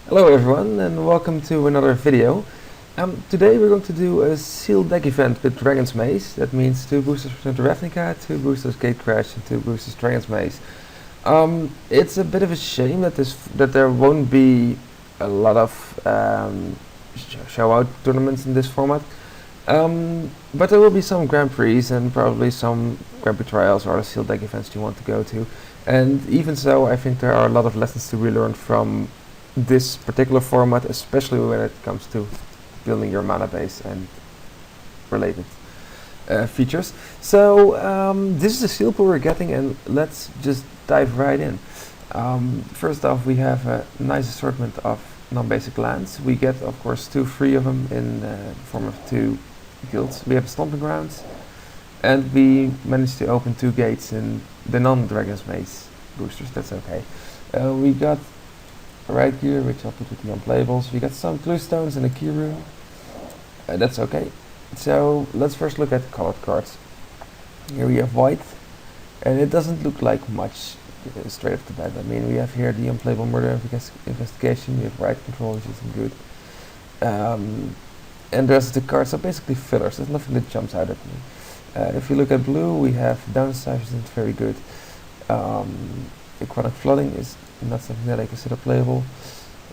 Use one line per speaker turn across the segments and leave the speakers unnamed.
Hello everyone and welcome to another video. Today we're going to do a sealed deck event with Dragon's Maze. That means 2 boosters for Ravnica, 2 boosters Gate Crash and 2 boosters Dragon's Maze. It's a bit of a shame that there won't be a lot of show out tournaments in this format. But there will be some Grand Prix and probably some Grand Prix trials or other sealed deck events you want to go to. And even so, I think there are a lot of lessons to be learned from this particular format, especially when it comes to building your mana base and related features. So this is the seal pool we're getting, and let's just dive right in. First off, we have a nice assortment of non-basic lands. We get, of course, 3 of them in the form of 2 guilds. We have Stomping Grounds, and we managed to open 2 gates in the non-Dragon's Maze boosters. That's okay. We got right gear, which I'll put with the unplayables. We got some clue stones and a key rune. That's okay. So let's first look at the colored cards. Here we have white, and it doesn't look like much straight off the bat. I mean, we have here the unplayable murder investigation. We have right control, which isn't good. And the rest of the cards are basically fillers. There's nothing that jumps out at me. If you look at blue, we have downside, which isn't very good. Aquatic flooding is not something that I consider playable.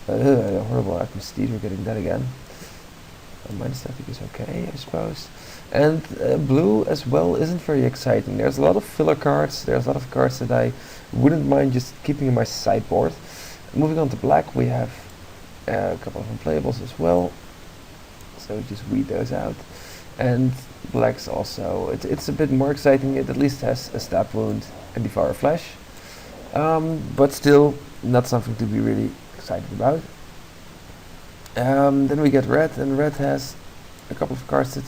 Horrible Prestige, we're getting that again. Minus static is okay, I suppose. And blue as well isn't very exciting. There's a lot of filler cards, there's a lot of cards that I wouldn't mind just keeping in my sideboard. Moving on to black, we have a couple of unplayables as well. So just weed those out. And black's also, it's a bit more exciting. It at least has a stab wound and devour flesh. But still not something to be really excited about. Then we get red, and red has a couple of cards that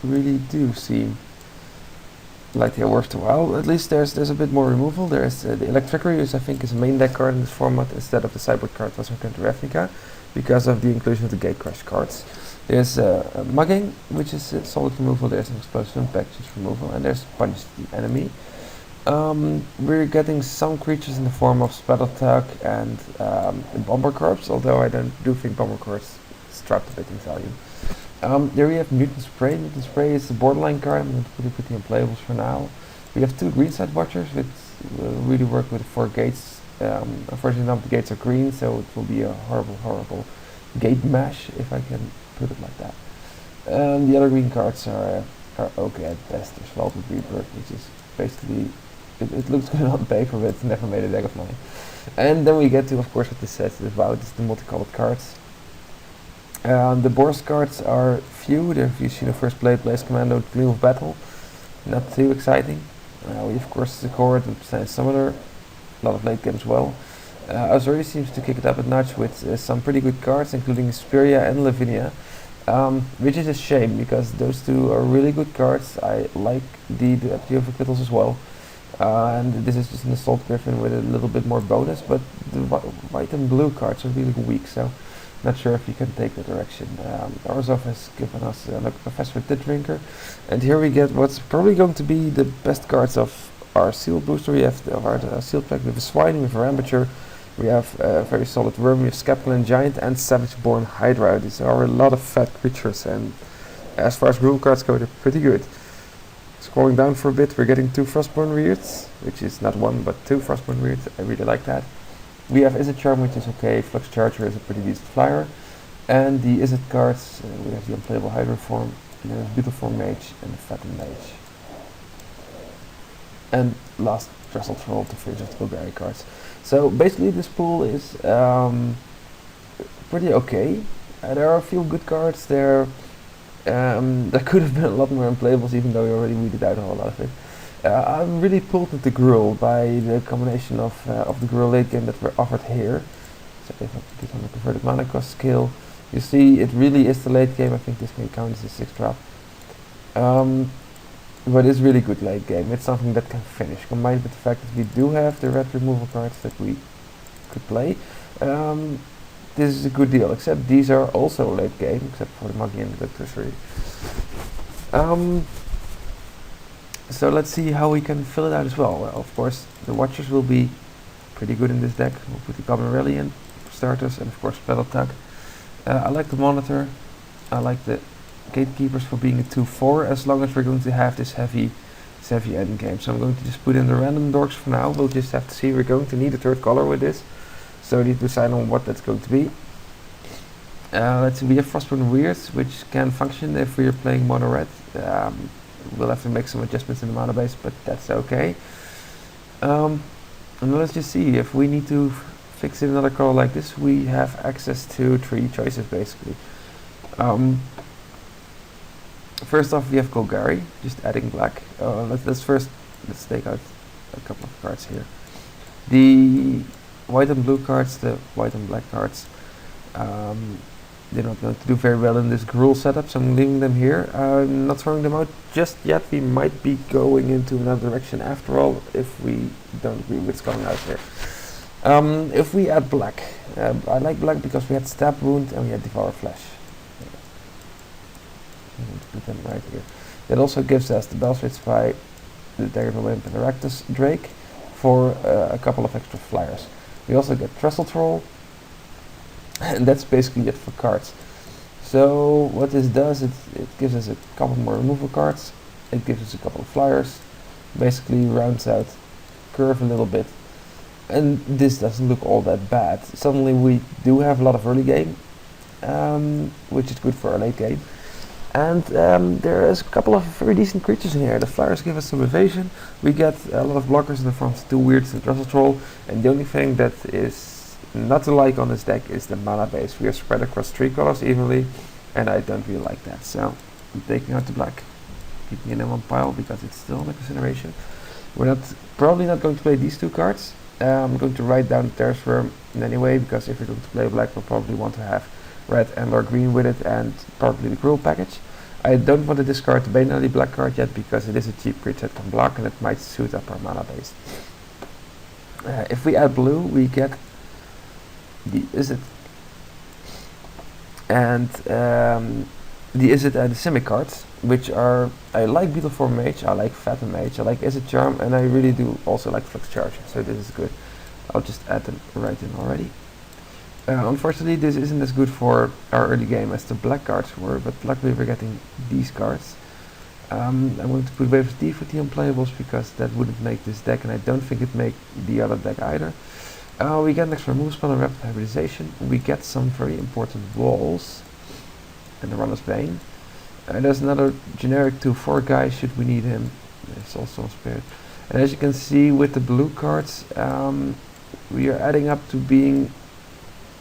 really do seem like they're worth a while. At least there's a bit more removal. There's the Electricity, which I think is a main deck card in this format instead of the sideboard card was returned to Ravnica because of the inclusion of the Gate Crash cards. There's a Mugging, which is solid removal. There's an Explosive Impact, which is removal, and there's Punish the Enemy. We're getting some creatures in the form of Splattle Tug and Bomber Corps, although I do think Bomber Corps is trapped a bit in value. There we have Mutant Spray. Mutant Spray is the borderline card. I'm going to put it with the unplayables for now. We have 2 green side watchers, which really work with 4 gates. Unfortunately, none of the gates are green, so it will be a horrible gate mash, if I can put it like that. The other green cards are okay at best. There's Vaulted Rebirth, which is basically it looks good on paper, but it's never made a deck of mine. And then we get to, of course, what this says about is the multicolored cards. The Boros cards are few. If you see the first Blade, Blaze Commando, Gleam of Battle, not too exciting. We of course the Court and Summoner, a lot of late game as well. Azuri seems to kick it up a notch with some pretty good cards, including Speria and Lavinia, which is a shame because those 2 are really good cards. I like the Acquittals as well. And this is just an Assault Griffin with a little bit more bonus, but the white and blue cards are really weak, so not sure if you can take the direction. Orzhov has given us a Professor Drinker, and here we get what's probably going to be the best cards of our seal booster. We have our seal pack with a Swine, with a Rambature, we have a very solid Worm, we have Scapulan Giant and Savage Born Hydra. These are a lot of fat creatures, and as far as rule cards go, they're pretty good. Scrolling down for a bit, we're getting 2 Frostborn Weirds, which is not 1 but 2 Frostborn Weirds. I really like that. We have Izzet Charm, which is okay. Flux Charger is a pretty decent flyer. And the Izzet cards, we have the unplayable Hydra form, and then Beautiful Mage and the Fatten Mage. And last Trestle Troll to finish off the Bulgari cards. So basically this pool is pretty okay. There are a few good cards there. There could have been a lot more unplayables, even though we already weeded out a whole lot of it. I'm really pulled into Gruul by the combination of the Gruul late game that were offered here. So if I put this on the converted mana cost scale, you see it really is the late game. I think this may count as a 6 drop. But it's really good late game. It's something that can finish, combined with the fact that we do have the red removal cards that we could play. This is a good deal, except these are also late game, except for the Muggy and the Electricity. So let's see how we can fill it out as well. Well, of course, the Watchers will be pretty good in this deck. We'll put the Goblin Rally in, starters, and of course Battle Tug. I like the monitor. I like the gatekeepers for being a 2-4, as long as we're going to have this heavy end game. So I'm going to just put in the random dorks for now. We'll just have to see. We're going to need a third color with this, so we need to decide on what that's going to be. Let's see, we have Frostburn Weirds, which can function if we are playing mono red. We'll have to make some adjustments in the mana base, but that's okay. And let's just see, if we need to fix in another color like this, we have access to 3 choices basically. First off, we have Golgari, just adding black. Let's take out a couple of cards here. The white and blue cards, the white and black cards, they're not going to do very well in this Gruul setup, so I'm leaving them here. I'm not throwing them out just yet. We might be going into another direction after all, if we don't agree what's going out here. If we add black, I like black because we had Stab Wound and we had Devour Flesh. I'm going to put them right here. It also gives us the Bellswitch Spy, the Dagger Wimp and the Rectus Drake for a couple of extra flyers. We also get Trestle Troll, and that's basically it for cards. So what this does, it gives us a couple more removal cards, it gives us a couple of flyers, basically rounds out curve a little bit, and this doesn't look all that bad. Suddenly we do have a lot of early game, which is good for our late game. And there is a couple of very decent creatures in here. The flyers give us some evasion, we get a lot of blockers in the form of 2 weirds and Trestle Troll, and the only thing that is not to like on this deck is the mana base. We are spread across 3 colors evenly, and I don't really like that. So I'm taking out the black, keeping it in one pile because it's still under consideration. We're probably not going to play these 2 cards. I'm going to write down Terrace Worm in any way, because if we're going to play black, we'll probably want to have red and or green with it, and probably the Gruul package. I don't want to discard the Bane Alley black card yet, because it is a cheap creature that can block and it might suit up our mana base. If we add blue, we get the Izzet and the Izzet and the Simic cards, which are, I like Beetleform Mage, I like Phantom Mage, I like Izzet Charm, and I really do also like Flux Charger, so this is good. I'll just add them right in already. Unfortunately, this isn't as good for our early game as the black cards were, but luckily we're getting these cards. I'm going to put Waves of Thief with the unplayables, because that wouldn't make this deck, and I don't think it'd make the other deck either. We get an extra removal spell and Rapid Hybridization. We get some very important walls and the Runner's Bane. There's another generic 2-4 guy should we need him. There's also a Spirit. And as you can see with the blue cards, we are adding up to being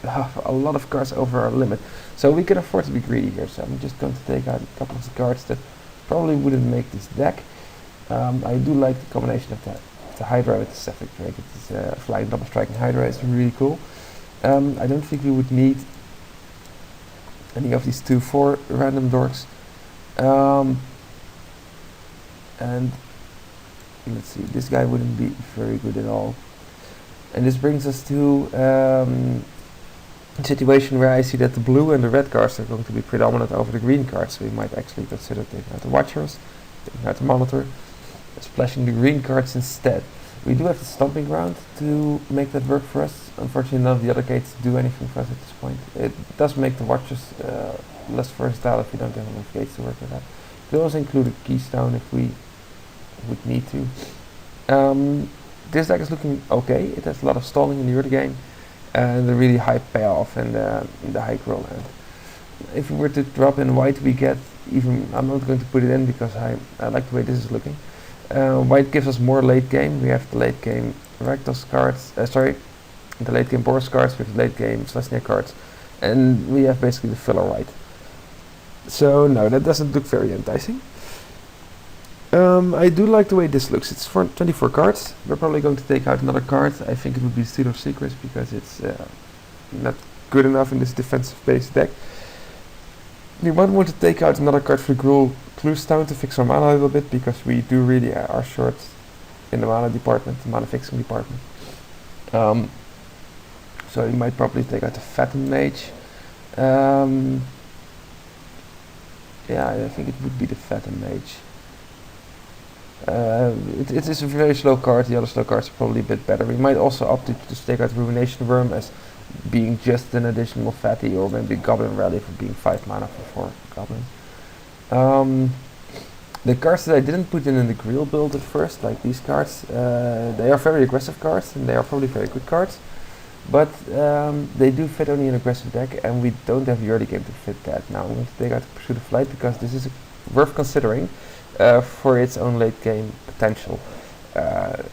a lot of cards over our limit. So we can afford to be greedy here. So I'm just going to take out a couple of the cards that probably wouldn't make this deck. I do like the combination of the Hydra with the Cephalic Drake. It's a flying double striking Hydra. It's really cool. I don't think we would need any of these 2-4 random dorks. And let's see, this guy wouldn't be very good at all. And this brings us to a situation where I see that the blue and the red cards are going to be predominant over the green cards. So we might actually consider taking out the Watchers, taking out the Monitor, splashing the green cards instead. We do have the Stomping Ground to make that work for us. Unfortunately, none of the other gates do anything for us at this point. It does make the Watchers less versatile if we don't have enough gates to work with that. We could also include a Keystone if we would need to. This deck is looking okay. It has a lot of stalling in the early game and a really high payoff in the high grow land. If we were to drop in white, we get even, I'm not going to put it in because I like the way this is looking. White gives us more late game. We have the late game Rakdos cards, the late game Boros cards, we have the late game Slesnia cards, and we have basically the filler white. So no, that doesn't look very enticing. I do like the way this looks. It's for 24 cards. We're probably going to take out another card. I think it would be Steel of Secrets because it's not good enough in this defensive based deck. We might want to take out another card for Gruul Cluestown to fix our mana a little bit, because we do really are short in the mana department, the mana fixing department. So you might probably take out the Phantom Mage. Yeah, I think it would be the Phantom Mage. It is a very slow card. The other slow cards are probably a bit better. We might also opt to just take out Ruination Worm, as being just an additional fatty, or maybe Goblin Rally for being 5 mana for 4 goblins. The cards that I didn't put in the grill build at first, like these cards, they are very aggressive cards and they are probably very good cards, but they do fit only in aggressive deck, and we don't have the early game to fit that. Now I'm going to take out Pursuit of Flight because this is worth considering for its own late game potential.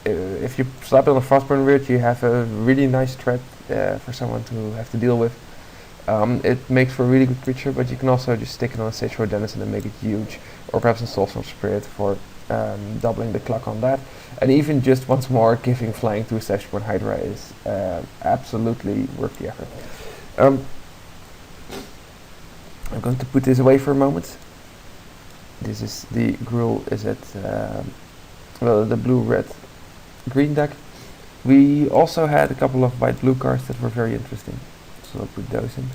If you slap it on a Frostburn Weird, you have a really nice threat for someone to have to deal with. It makes for a really good creature, but you can also just stick it on a Sagebrush Denizen and make it huge, or perhaps a Soulstorm Spirit for doubling the clock on that. And even just once more, giving flying to a Sagebrush Hydra is absolutely worth the effort. I'm going to put this away for a moment. This is the Gruul, is it the blue, red, green deck. We also had a couple of white-blue cards that were very interesting, so I'll put those in.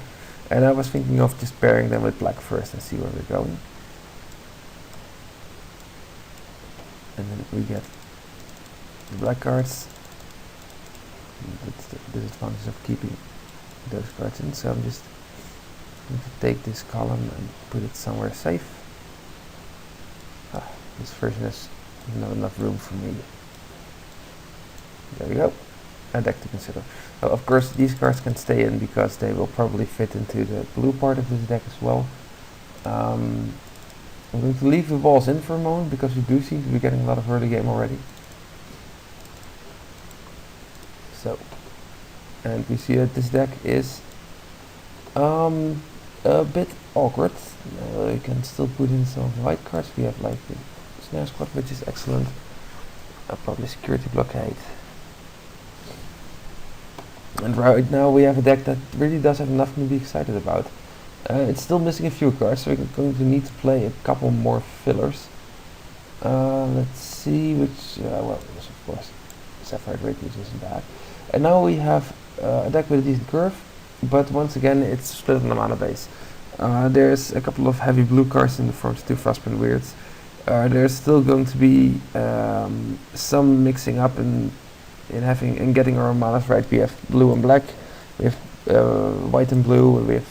And I was thinking of just pairing them with black first and see where we're going. And then we get the black cards. That's the disadvantage of keeping those cards in, so I'm just going to take this column and put it somewhere safe. This version has not enough room for me. There we go. A deck to consider. Well, of course, these cards can stay in because they will probably fit into the blue part of this deck as well. I'm going to leave the balls in for a moment because we do seem to be getting a lot of early game already. So, and we see that this deck is a bit awkward. You can still put in some white cards. We have like the Snare Squad, which is excellent. Probably Security Blockade. And right now we have a deck that really does have nothing to be excited about. It's still missing a few cards, so we're going to need to play a couple more fillers. Let's see which, well, yes, of course, Sapphire Radiance isn't bad. And now we have a deck with a decent curve, but once again it's split on the mana base. There's a couple of heavy blue cards in the form of 2 Frostburn Weirds. There's still going to be some mixing up in having and getting our manas right. We have blue and black, we have white and blue, and we have,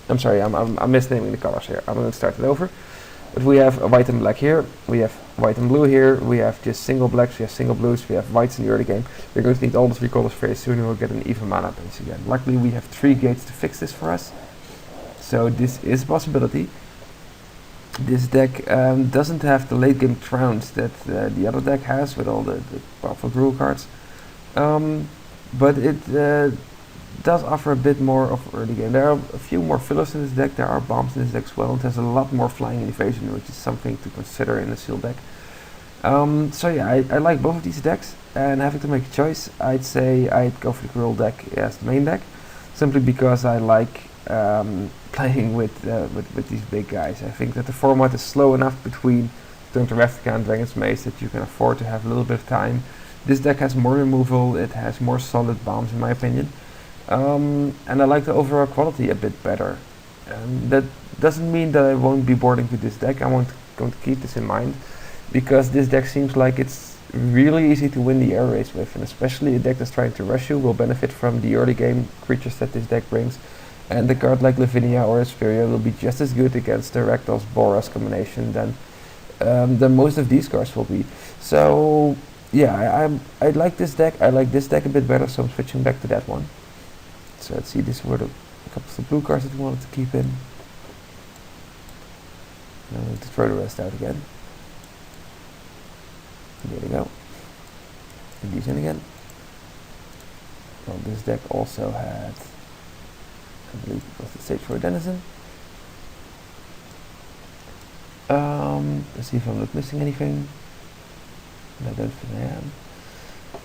I'm sorry, I'm misnaming the colors here. I'm going to start it over. But we have white and black here, we have white and blue here, we have just single blacks, we have single blues, we have whites in the early game. We're going to need all the 3 colors very soon and we'll get an even mana base again. Luckily we have 3 gates to fix this for us, so this is a possibility. This deck doesn't have the late game trounce that the other deck has with all the powerful Gruul cards, but it does offer a bit more of early game. There are a few more fillers in this deck, there are bombs in this deck as well, it has a lot more flying and evasion, which is something to consider in a sealed deck. So yeah, I like both of these decks, and having to make a choice, I'd say I'd go for the Gruul deck as the main deck, simply because I like playing with these big guys. I think that the format is slow enough between Turn to Ravnica and Dragon's Maze that you can afford to have a little bit of time. This deck has more removal, it has more solid bombs in my opinion, and I like the overall quality a bit better. That doesn't mean that I won't be boarding with this deck. I'm going to keep this in mind, because this deck seems like it's really easy to win the air race with, and especially a deck that's trying to rush you will benefit from the early game creatures that this deck brings. And a card like Lavinia or Asperia will be just as good against the Rakdos Boros combination than most of these cards will be. So yeah, I like this deck. I like this deck a bit better, so I'm switching back to that one. So let's see, these were a couple of the blue cards that we wanted to keep in. Now I'm going to throw the rest out again. There we go. Put these in again. Well, this deck also had, I believe it was the Sagebrush Denizen. Let's see if I'm not missing anything. I don't think I am.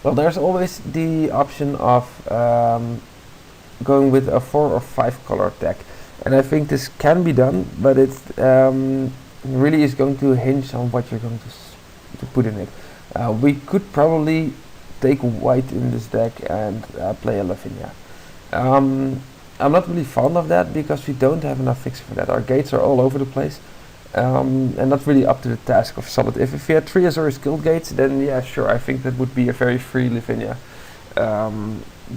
Well, there's always the option of going with a 4 or 5 color deck, and I think this can be done, but it really is going to hinge on what you're going to put in it. We could probably take white in this deck and play a Lavinia. I'm not really fond of that because we don't have enough fixing for that. Our gates are all over the place, and not really up to the task of solid. If we had 3 Azorius Guild gates, then yeah, sure, I think that would be a very free Lavinia.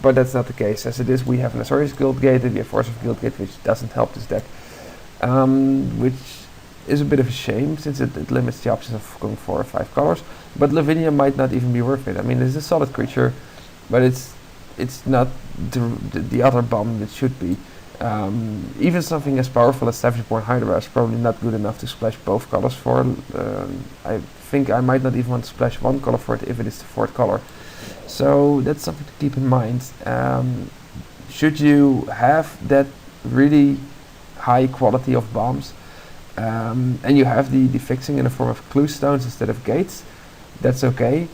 but that's not the case. As it is, we have an Azorius Guild Gate and we have Force of Guild Gate, which doesn't help this deck, which is a bit of a shame since it limits the options of going 4 or 5 colors. But Lavinia might not even be worth it. I mean, it's a solid creature, but it's not the other bomb it should be. Even something as powerful as Savage-born Hydra is probably not good enough to splash both colors for. I think I might not even want to splash one color for it if it is the 4th color. So that's something to keep in mind. Should you have that really high quality of bombs, and you have the fixing in the form of clue stones instead of gates, that's okay.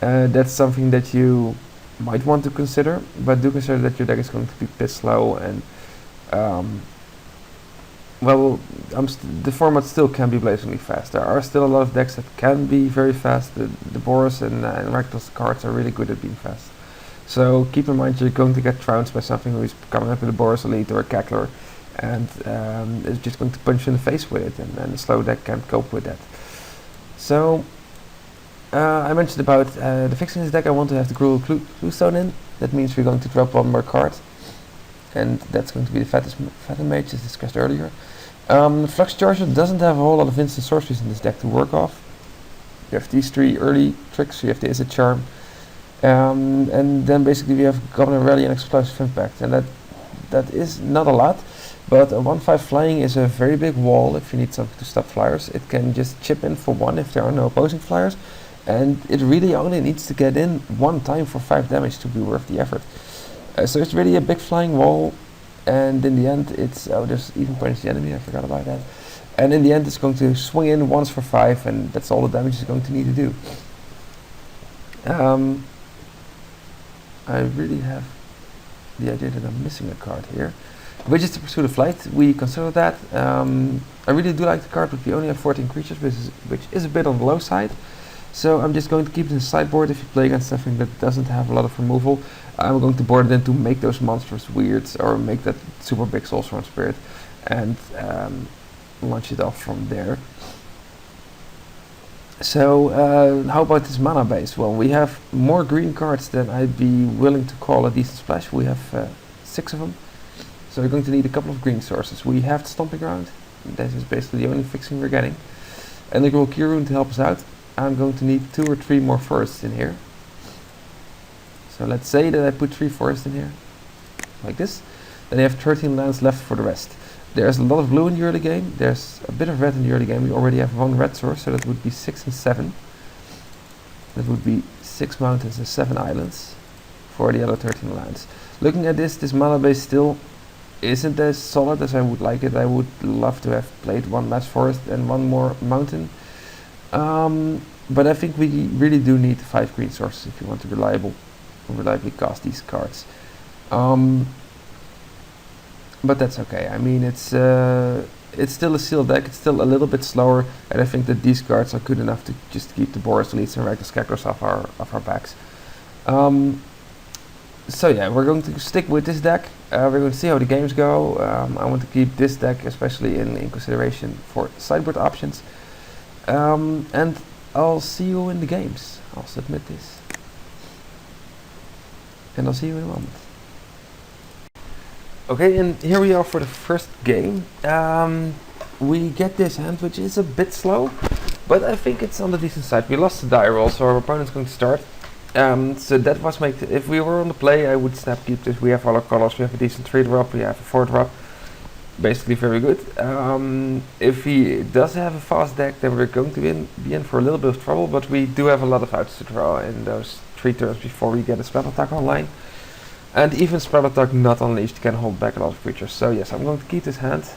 That's something that you might want to consider, but do consider that your deck is going to be a bit slow, and the format still can be blazingly fast. There are still a lot of decks that can be very fast. The Boros and Rakdos cards are really good at being fast. So keep in mind you're going to get trounced by something who is coming up with a Boros Elite or a Cackler, and it's just going to punch you in the face with it, and the slow deck can't cope with that. So I mentioned about the fixing this deck. I want to have the Gruul Cluestone in. That means we're going to drop one more card, and that's going to be the Phantom Mage, as discussed earlier. Flux Charger doesn't have a whole lot of instant sorceries in this deck to work off. You have these 3 early tricks, you have the Izzet Charm, and then basically we have Goblin Rally and Explosive Impact, and that is not a lot, but a 1/5 flying is a very big wall if you need something to stop flyers. It can just chip in for 1 if there are no opposing flyers, and it really only needs to get in 1 time for 5 damage to be worth the effort. So it's really a big flying wall, and in the end it's, there's even punish the enemy, I forgot about that. And in the end it's going to swing in once for 5, and that's all the damage it's going to need to do. I really have the idea that I'm missing a card here, which is the Pursuit of Flight. We consider that. I really do like the card, but we only have 14 creatures, which is a bit on the low side. So I'm just going to keep it in the sideboard. If you play against something that doesn't have a lot of removal, I'm going to board it in to make those monsters weird, or make that super big Soulstorm Spirit, and launch it off from there. So how about this mana base? Well, we have more green cards than I'd be willing to call a decent splash. We have 6 of them, so we're going to need a couple of green sources. We have the Stomping Ground. That is basically the only fixing we're getting, and the Gruul Rune to help us out. I'm going to need 2 or 3 more forests in here. So let's say that I put 3 forests in here, like this. Then I have 13 lands left for the rest. There's a lot of blue in the early game. There's a bit of red in the early game. We already have 1 red source, so that would be 6 and 7. That would be 6 mountains and 7 islands for the other 13 lands. Looking at this mana base still isn't as solid as I would like it. I would love to have played 1 last forest and 1 more mountain. But I think we really do need 5 green sources if you want to reliably cast these cards. But that's okay. I mean, it's still a sealed deck. It's still a little bit slower, and I think that these cards are good enough to just keep the Boros Elites and Rakdos Cacklers off our backs. So yeah, we're going to stick with this deck. We're going to see how the games go. I want to keep this deck especially in consideration for sideboard options. And I'll see you in the games. I'll submit this, and I'll see you in a moment. Okay, and here we are for the first game. We get this hand, which is a bit slow, but I think it's on the decent side. We lost the die roll, so our opponent's going to start. So that was if we were on the play, I would snap keep this. We have all our colors. We have a decent 3-drop. We have a 4-drop. Basically very good. If he does have a fast deck, then we're going to be in for a little bit of trouble, but we do have a lot of outs to draw in those 3 turns before we get a spell attack online. And even spell attack not unleashed can hold back a lot of creatures. So yes, I'm going to keep this hand,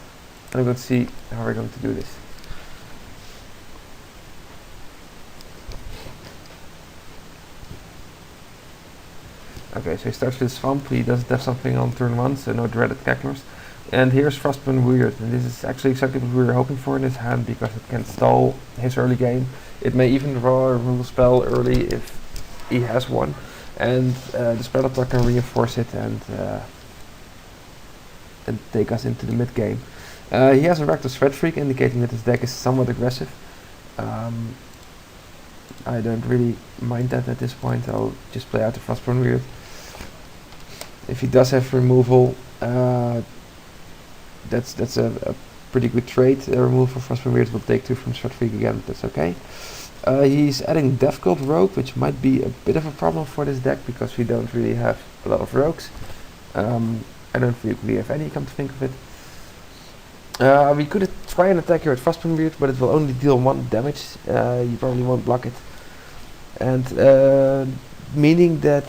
and I'm going to see how we're going to do this. Okay, so he starts with Swamp. He doesn't have something on turn 1, so no dreaded Cacklers. And here's Frostburn Weird, and this is actually exactly what we were hoping for in this hand, because it can stall his early game. It may even draw a rule spell early if he has one, and the spell attack can reinforce it and take us into the mid game. He has a Rakdos Threat Freak, indicating that his deck is somewhat aggressive. I don't really mind that at this point. I'll just play out the Frostburn Weird. If he does have removal, that's a pretty good trade. Removal for Frostbite Weird will take 2 from Stratfreak again, that's okay. He's adding Death Cult Rogue, which might be a bit of a problem for this deck because we don't really have a lot of rogues. I don't think we have any, come to think of it. We could try and attack here at Frostbite Weird, but it will only deal 1 damage. You probably won't block it. And meaning that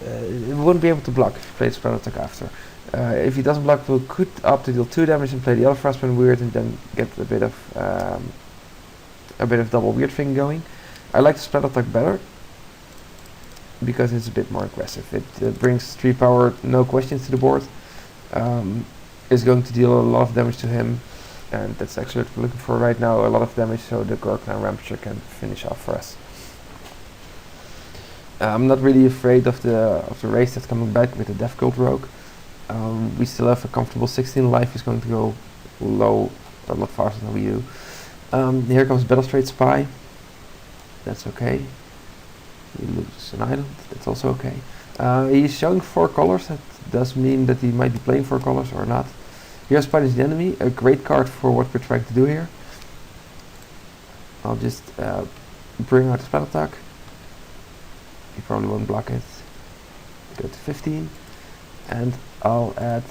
it won't be able to block if you play the spell attack after. If he doesn't block, we could opt to deal 2 damage and play the other Frostbite Weird and then get a bit of double weird thing going. I like the spell attack better because it's a bit more aggressive. It brings 3 power, no questions to the board. Is going to deal a lot of damage to him, and that's actually what we're looking for right now, a lot of damage so the Gorkna Rampager can finish off for us. I'm not really afraid of the race that's coming back with the Death Cult Rogue. We still have a comfortable 16 life. He's going to go low a lot faster than we do. Here comes Battlestrade Spy. That's okay. He loses an island. That's also okay. He's showing 4 colors. That does mean that he might be playing 4 colors or not. Here's Punish the Enemy, a great card for what we're trying to do here. I'll just bring out the spell attack. He probably won't block it. Go to 15. And I'll add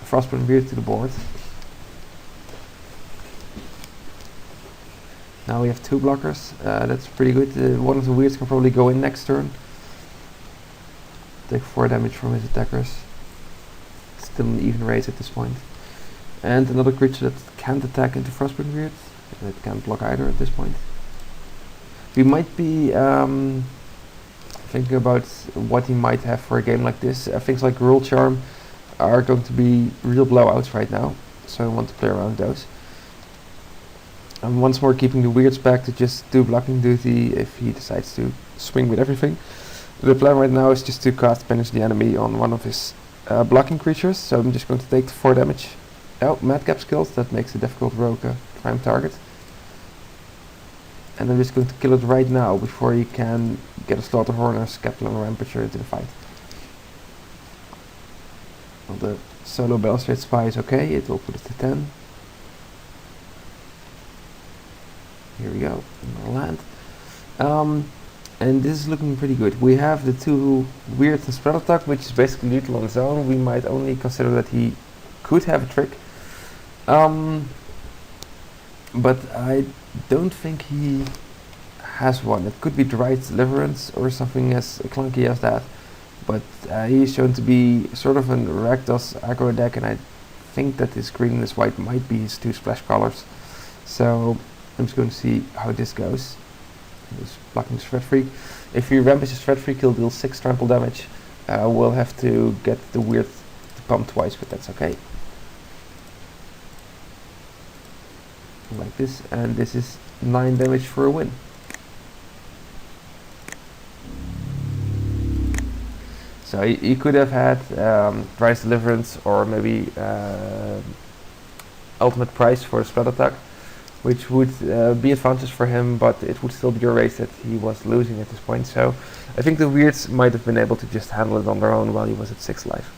Frostbite Weird to the board. Now we have 2 blockers. That's pretty good. One of the weirds can probably go in next turn. Take 4 damage from his attackers. Still an even race at this point. And another creature that can't attack into Frostbite Weird. It can't block either at this point. We might be thinking about what he might have for a game like this. Things like Rule Charm are going to be real blowouts right now, so I want to play around those. And once more keeping the weirds back to just do blocking duty if he decides to swing with everything. The plan right now is just to cast Punish the Enemy on one of his blocking creatures, so I'm just going to take the 4 damage. Oh, Madcap skills, that makes the Death Cult Rogue a prime target. And I'm just going to kill it right now before he can get a Slaughterhorn or Scapula Rampager into the fight. Well, the solo Battlestrade Spy is okay, it will put it to 10. Here we go, land. And this is looking pretty good. We have the 2 weird and spread attack, which is basically neutral on his own. We might only consider that he could have a trick. But I don't think he has one. It could be Dried Deliverance or something as clunky as that. But he's shown to be sort of an Rakdos aggro deck, and I think that his green and his white might be his 2 splash colors. So I'm just going to see how this goes. He's blocking Stratfreak. If he rampages Stratfreak, he'll deal 6 trample damage. We'll have to get the weird to pump twice, but that's okay. Like this, and this is 9 damage for a win. So he could have had Price Deliverance or maybe Ultimate Price for a spell attack, which would be advantage for him, but it would still be a race that he was losing at this point. So I think the weirds might have been able to just handle it on their own while he was at 6 life.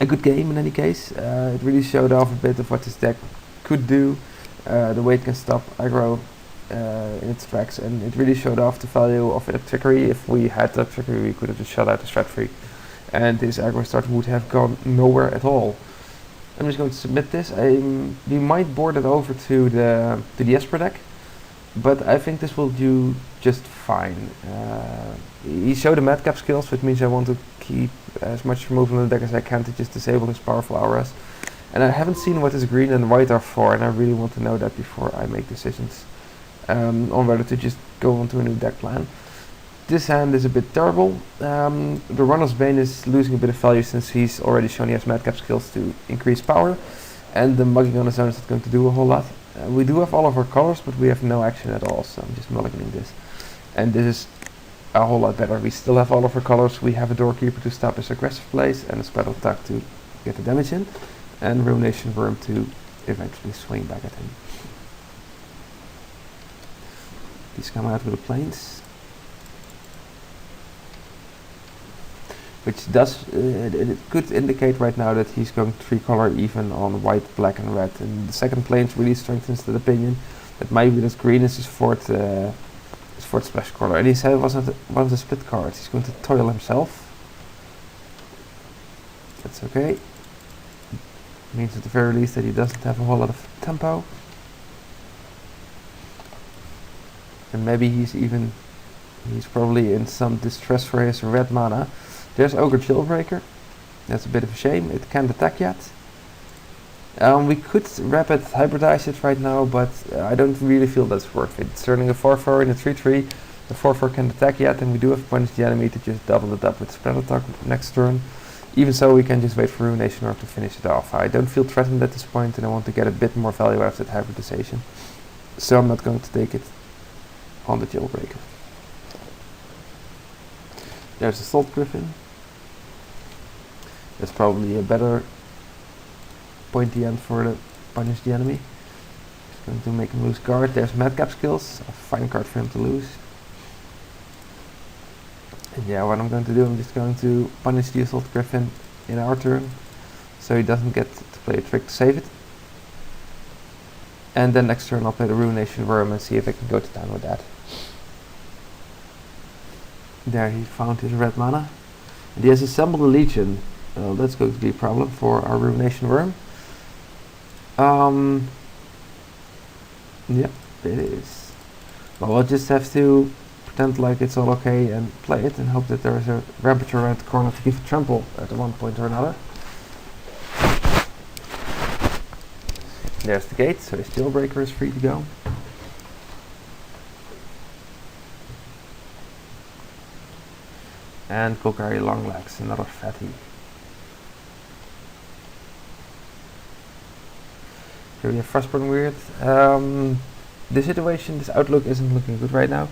A good game in any case. It really showed off a bit of what this deck could do, the way it can stop aggro in its tracks, and it really showed off the value of Electrickery. If we had Electrickery, we could have just shut out the Stratfreak, and this aggro start would have gone nowhere at all. I'm just going to submit this. We might board it over to the Esper deck, but I think this will do just fine. He showed the Madcap skills, which means I want to keep as much removal in the deck as I can to just disable his powerful auras. And I haven't seen what his green and white are for, and I really want to know that before I make decisions on whether to just go on to a new deck plan. This hand is a bit terrible. The Runner's Bane is losing a bit of value since he's already shown he has Madcap skills to increase power, and the mugging on his own is not going to do a whole lot. We do have all of our colors, but we have no action at all, so I'm just mulliganing this. And this is a whole lot better. We still have all of our colors. We have a Doorkeeper to stop his aggressive plays, and a Spell Attack to get the damage in, and Ruination Worm to eventually swing back at him. He's coming out with the planes. which does it could indicate right now that he's going 3-color even on white, black, and red. And the second planes really strengthens that opinion that maybe this green is his fourth splash color. And he said it wasn't one of the split cards. He's going to toil himself. That's okay. Means at the very least that he doesn't have a whole lot of tempo. And maybe he's probably in some distress for his red mana. There's Ogre Jailbreaker. That's a bit of a shame. It can't attack yet. We could rapid hybridize it right now, but I don't really feel that's worth it. It's turning a 4/4 and a 3/3. The 4/4 can't attack yet, and we do have punish the enemy to just double it up with spread attack next turn. Even so, we can just wait for Ruination Orb to finish it off. I don't feel threatened at this point, and I want to get a bit more value out of that hybridization. So I'm not going to take it on the Jailbreaker. There's a Salt Griffin. That's probably a better pointy end for the punish the enemy. Just going to make him lose guard. There's Madcap Skills, a fine card for him to lose. And yeah, what I'm going to do, I'm just going to punish the Assault Griffin in our turn, so he doesn't get to play a trick to save it. And then next turn I'll play the Ruination Worm and see if I can go to town with that. There, he found his red mana. And he has assembled a Legion. Well, that's going to be a problem for our Ruination Worm. Yep, it is. Well, we'll just have to pretend like it's all okay and play it and hope that there is a Rampager around the corner to give a trample at one point or another. There's the gate, so his Jailbreaker is free to go. And Golgari Longlegs, another fatty. Here we have Frostburn Weird. The situation, this outlook isn't looking good right now.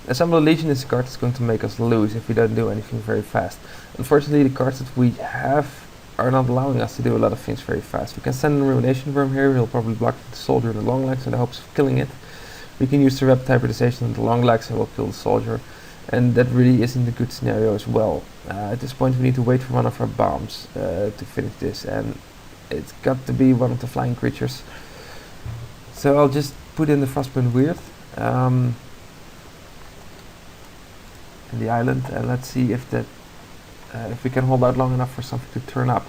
Assemble a Legion is a card that's going to make us lose if we don't do anything very fast. Unfortunately, the cards that we have are not allowing us to do a lot of things very fast. We can send a Ruination Worm here, he'll probably block the Soldier and the Longlegs in the hopes of killing it. We can use the Rapid Hybridization on the Longlegs and we'll kill the Soldier. And that really isn't a good scenario as well. At this point we need to wait for one of our bombs to finish this, and it's got to be one of the flying creatures. So I'll just put in the Frostburn Weird in the island, and let's see if that if we can hold out long enough for something to turn up.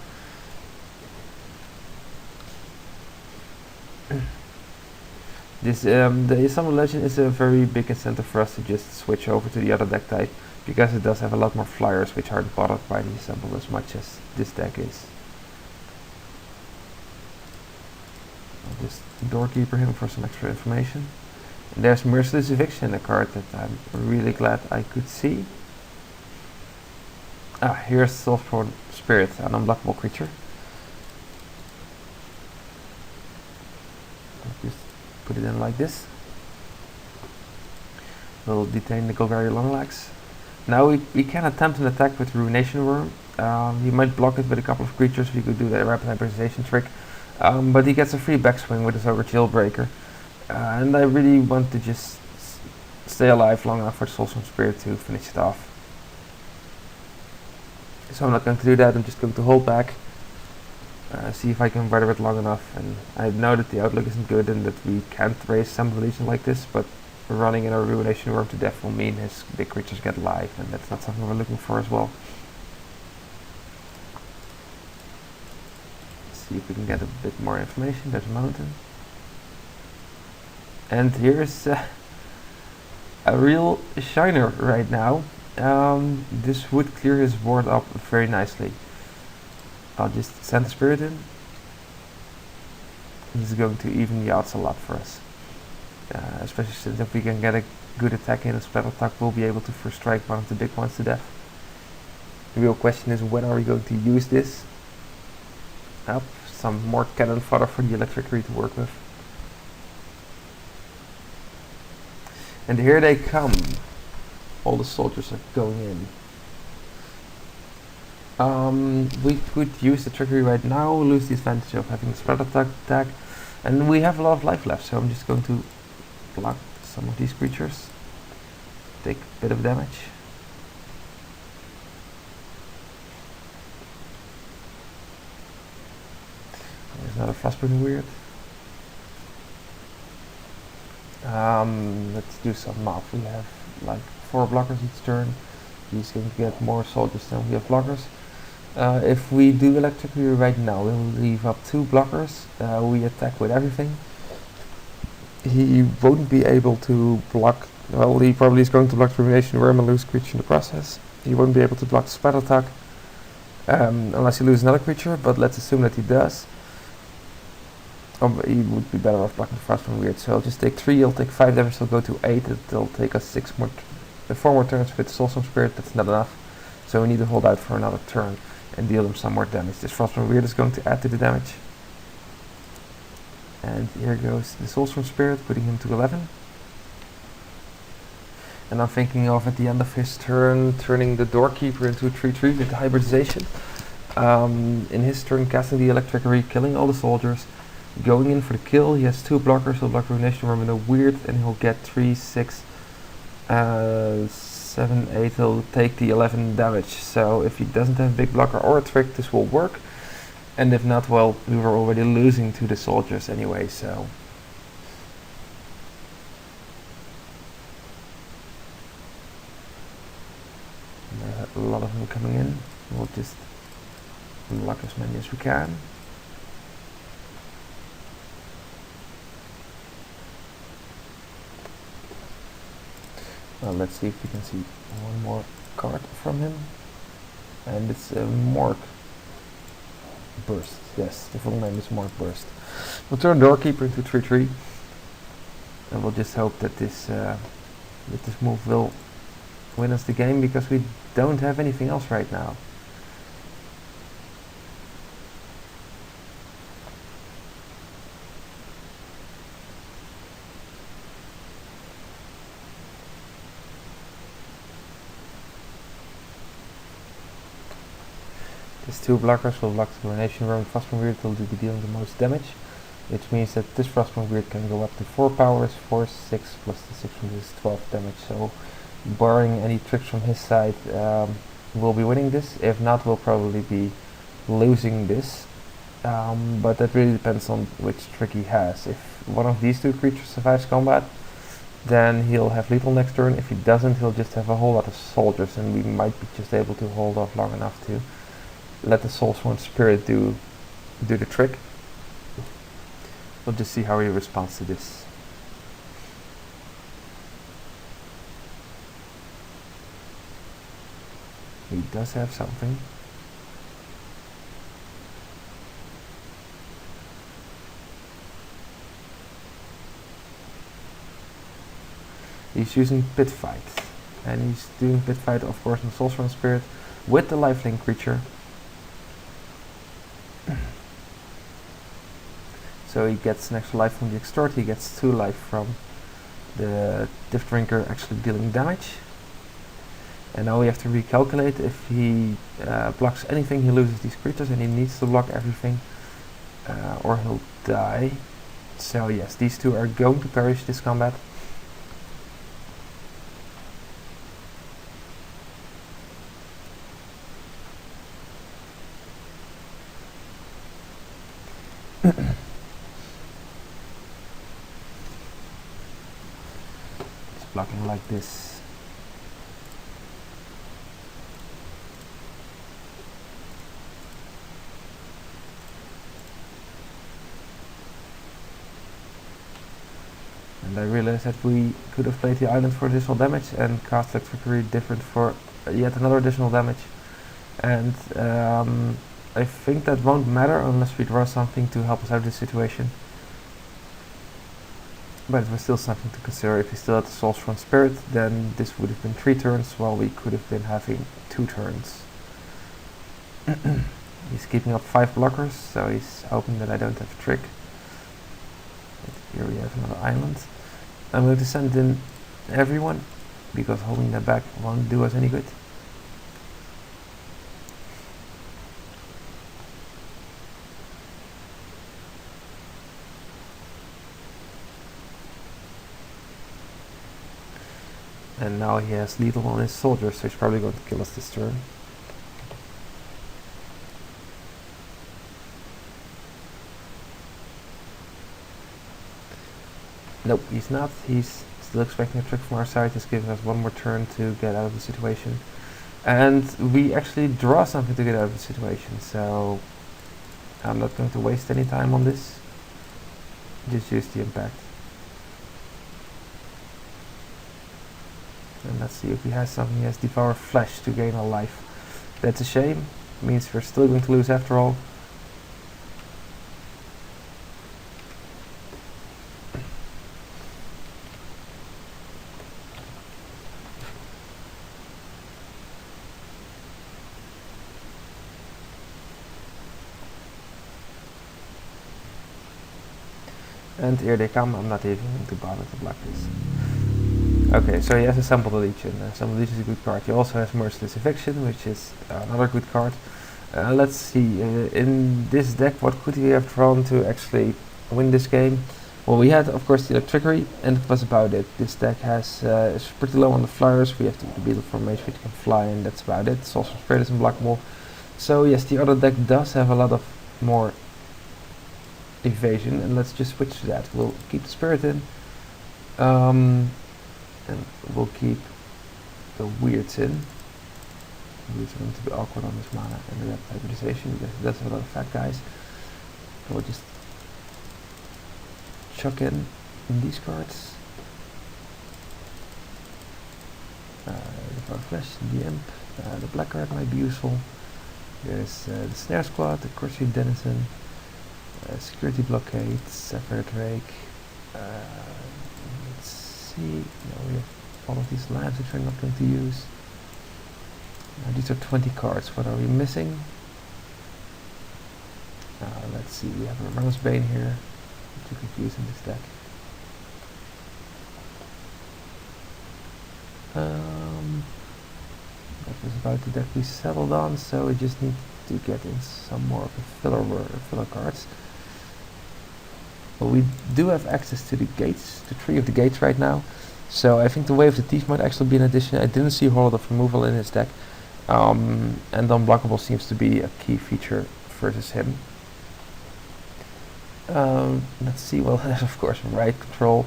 This the Assemble Legend is a very big incentive for us to just switch over to the other deck type, because it does have a lot more flyers which aren't bothered by the Assemble as much as this deck is. I'll just Doorkeeper him for some extra information. And there's Merciless Eviction, a card that I'm really glad I could see. Here's Soulspawn Spirit, an unblockable creature. I'll just put it in like this. We'll detain the Golgari Longlegs. Now we can attempt an attack with Ruination Worm. He might block it with a couple of creatures. We could do the Rapid Hybridization trick. But he gets a free backswing with his Ogre Jailbreaker. And I really want to just stay alive long enough for Soulspawn Spirit to finish it off. So I'm not going to do that, I'm just going to hold back, see if I can weather it long enough. And I know that the outlook isn't good and that we can't raise Assemble Legion like this, but running in our Ruination Worm to death will mean his big creatures get live, and that's not something we're looking for as well. Let's see if we can get a bit more information. There's a mountain. And here's a real shiner right now. This would clear his board up very nicely. I'll just send the Spirit in. This is going to even the odds a lot for us. Especially since if we can get a good attack in a splatter attack, we'll be able to first strike one of the big ones to death. The real question is, when are we going to use this? Some more cannon fodder for the Electricity to work with. And here they come. All the soldiers are going in. We could use the trickery right now, lose the advantage of having a spread attack, and we have a lot of life left, so I'm just going to block some of these creatures, take a bit of damage. another Frostburn Weird. Let's do some math. We have like 4 blockers each turn. He's going to get more soldiers than we have blockers. If we do electricity right now, we'll leave up 2 blockers. We attack with everything. He won't be able to block. Well, he probably is going to block Termination Worm and lose creature in the process. He won't be able to block Spat Attack unless he loses another creature, but let's assume that he does. He would be better off blocking Frostburn Weird, so he'll just take 3, he'll take 5 damage, he'll go to 8, it'll take us 4 more turns with Soulstone Spirit, that's not enough. So we need to hold out for another turn and deal him some more damage. This Frostburn Weird is going to add to the damage. And here goes the Soulstone Spirit, putting him to 11. And I'm thinking of, at the end of his turn, turning the Doorkeeper into a 3/3 with the hybridization. In his turn, casting the Electricity, killing all the soldiers, going in for the kill. He has 2 blockers, he'll block Ruination Worm and a Weird, and he'll get 3, 6, 7, 8, he'll take the 11 damage. So if he doesn't have a big blocker or a trick, this will work. And if not, well, we were already losing to the soldiers anyway, so. There are a lot of them coming in. We'll just block as many as we can. Well, let's see if we can see one more card from him. And it's a Morg Burst. Yes, the full name is Morg Burst. We'll turn Doorkeeper into 3/3. And we'll just hope that this move will win us the game, because we don't have anything else right now. These 2 blockers will block the Ruination Worm. Frostburn Weird will be dealing the most damage, which means that this Frostburn Weird can go up to 4 powers, 4, 6, plus the 6 from this 12 damage. So, barring any tricks from his side, we'll be winning this. If not, we'll probably be losing this. But that really depends on which trick he has. If one of these 2 creatures survives combat, then he'll have lethal next turn. If he doesn't, he'll just have a whole lot of soldiers, and we might be just able to hold off long enough to let the Soulstone Spirit do the trick. We'll just see how he responds to this. He does have something. He's using Pit Fight, and he's doing Pit Fight, of course, on Soulstone Spirit with the lifelink creature. So he gets an extra life from the Extort, he gets 2 life from the Diff Drinker actually dealing damage. And now we have to recalculate. If he blocks anything, he loses these creatures, and he needs to block everything or he'll die. So yes, these 2 are going to perish this combat. Blocking like this. And I realized that we could have played the island for additional damage and cast Electricity different for yet another additional damage. And I think that won't matter unless we draw something to help us out of this situation. But it was still something to consider. If he still had the Soulstone Spirit, then this would have been 3 turns, while we could have been having 2 turns. He's keeping up 5 blockers, so he's hoping that I don't have a trick. But here we have another island. I'm going to send in everyone, because holding that back won't do us any good. And now he has lethal on his soldiers, so he's probably going to kill us this turn. Nope, he's not. He's still expecting a trick from our side. He's giving us one more turn to get out of the situation. And we actually draw something to get out of the situation, so I'm not going to waste any time on this. Just use the impact. And let's see if he has something. He has Devour Flesh to gain a life. That's a shame. Means we're still going to lose after all. And here they come. I'm not even going to bother to block this. Okay, so he has Assembled Legion. Assembled Legion is a good card. He also has Merciless Eviction, which is another good card. Let's see, in this deck, what could he have drawn to actually win this game? Well, we had, of course, the Electrickery, and it was about it. This deck is pretty low on the flyers. We have the Beetle for Mage, which can fly, and that's about it. Sorcerer Spirit is unblockable. So yes, the other deck does have a lot of more evasion, and let's just switch to that. We'll keep the Spirit in, and we'll keep the Weirds in. Weirds are going to be awkward on this mana and the hybridization because it does have a lot of fat guys. So we'll just chuck in these cards. The Power Flash, the Imp, the black card might be useful. There's the Snare Squad, the Crusade Denizen, Security Blockade, Sapphire Drake. Let's see. Now we have all of these lands which we're not going to use. These are 20 cards. What are we missing? Let's see. We have a Ram's Bane here, which you could use in this deck. That was about the deck we settled on, so we just need to get in some more of the filler cards. But we do have access to the gates, to 3 of the gates right now. So I think the Way of the Thief might actually be an addition. I didn't see a whole lot of removal in his deck. And unblockable seems to be a key feature versus him. Let's see, well, there's of course right control.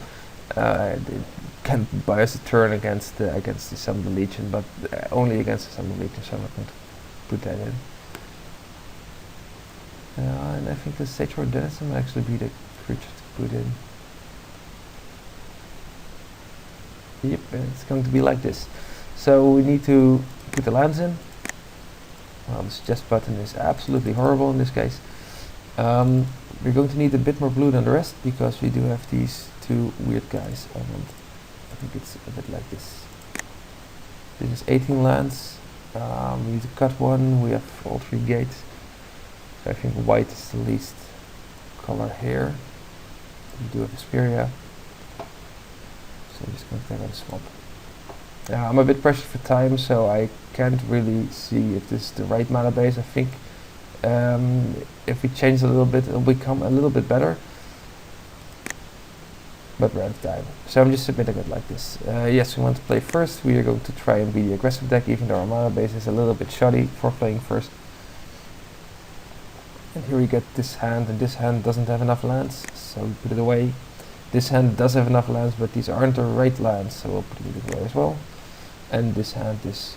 It can buy us a turn against the Assembled Legion, but only against the Assembled Legion, so I'm not going to put that in. And I think the Sator Denizen will actually be the creature to put in. Yep, it's going to be like this. So we need to put the lands in. Well, the suggest button is absolutely horrible in this case. We're going to need a bit more blue than the rest because we do have these 2 weird guys. And I think it's a bit like this. This is 18 lands. We need to cut one. We have all 3 gates. So I think white is the least color here. We do have Asperia. So I'm just going to take out a swap. I'm a bit pressured for time, so I can't really see if this is the right mana base. I think if we change a little bit, it'll become a little bit better. But we're out of time. So I'm just submitting it like this. Yes, we want to play first. We are going to try and be the aggressive deck, even though our mana base is a little bit shoddy for playing first. And here we get this hand, and this hand doesn't have enough lands, so we put it away. This hand does have enough lands, but these aren't the right lands, so we'll put it away as well. And this hand is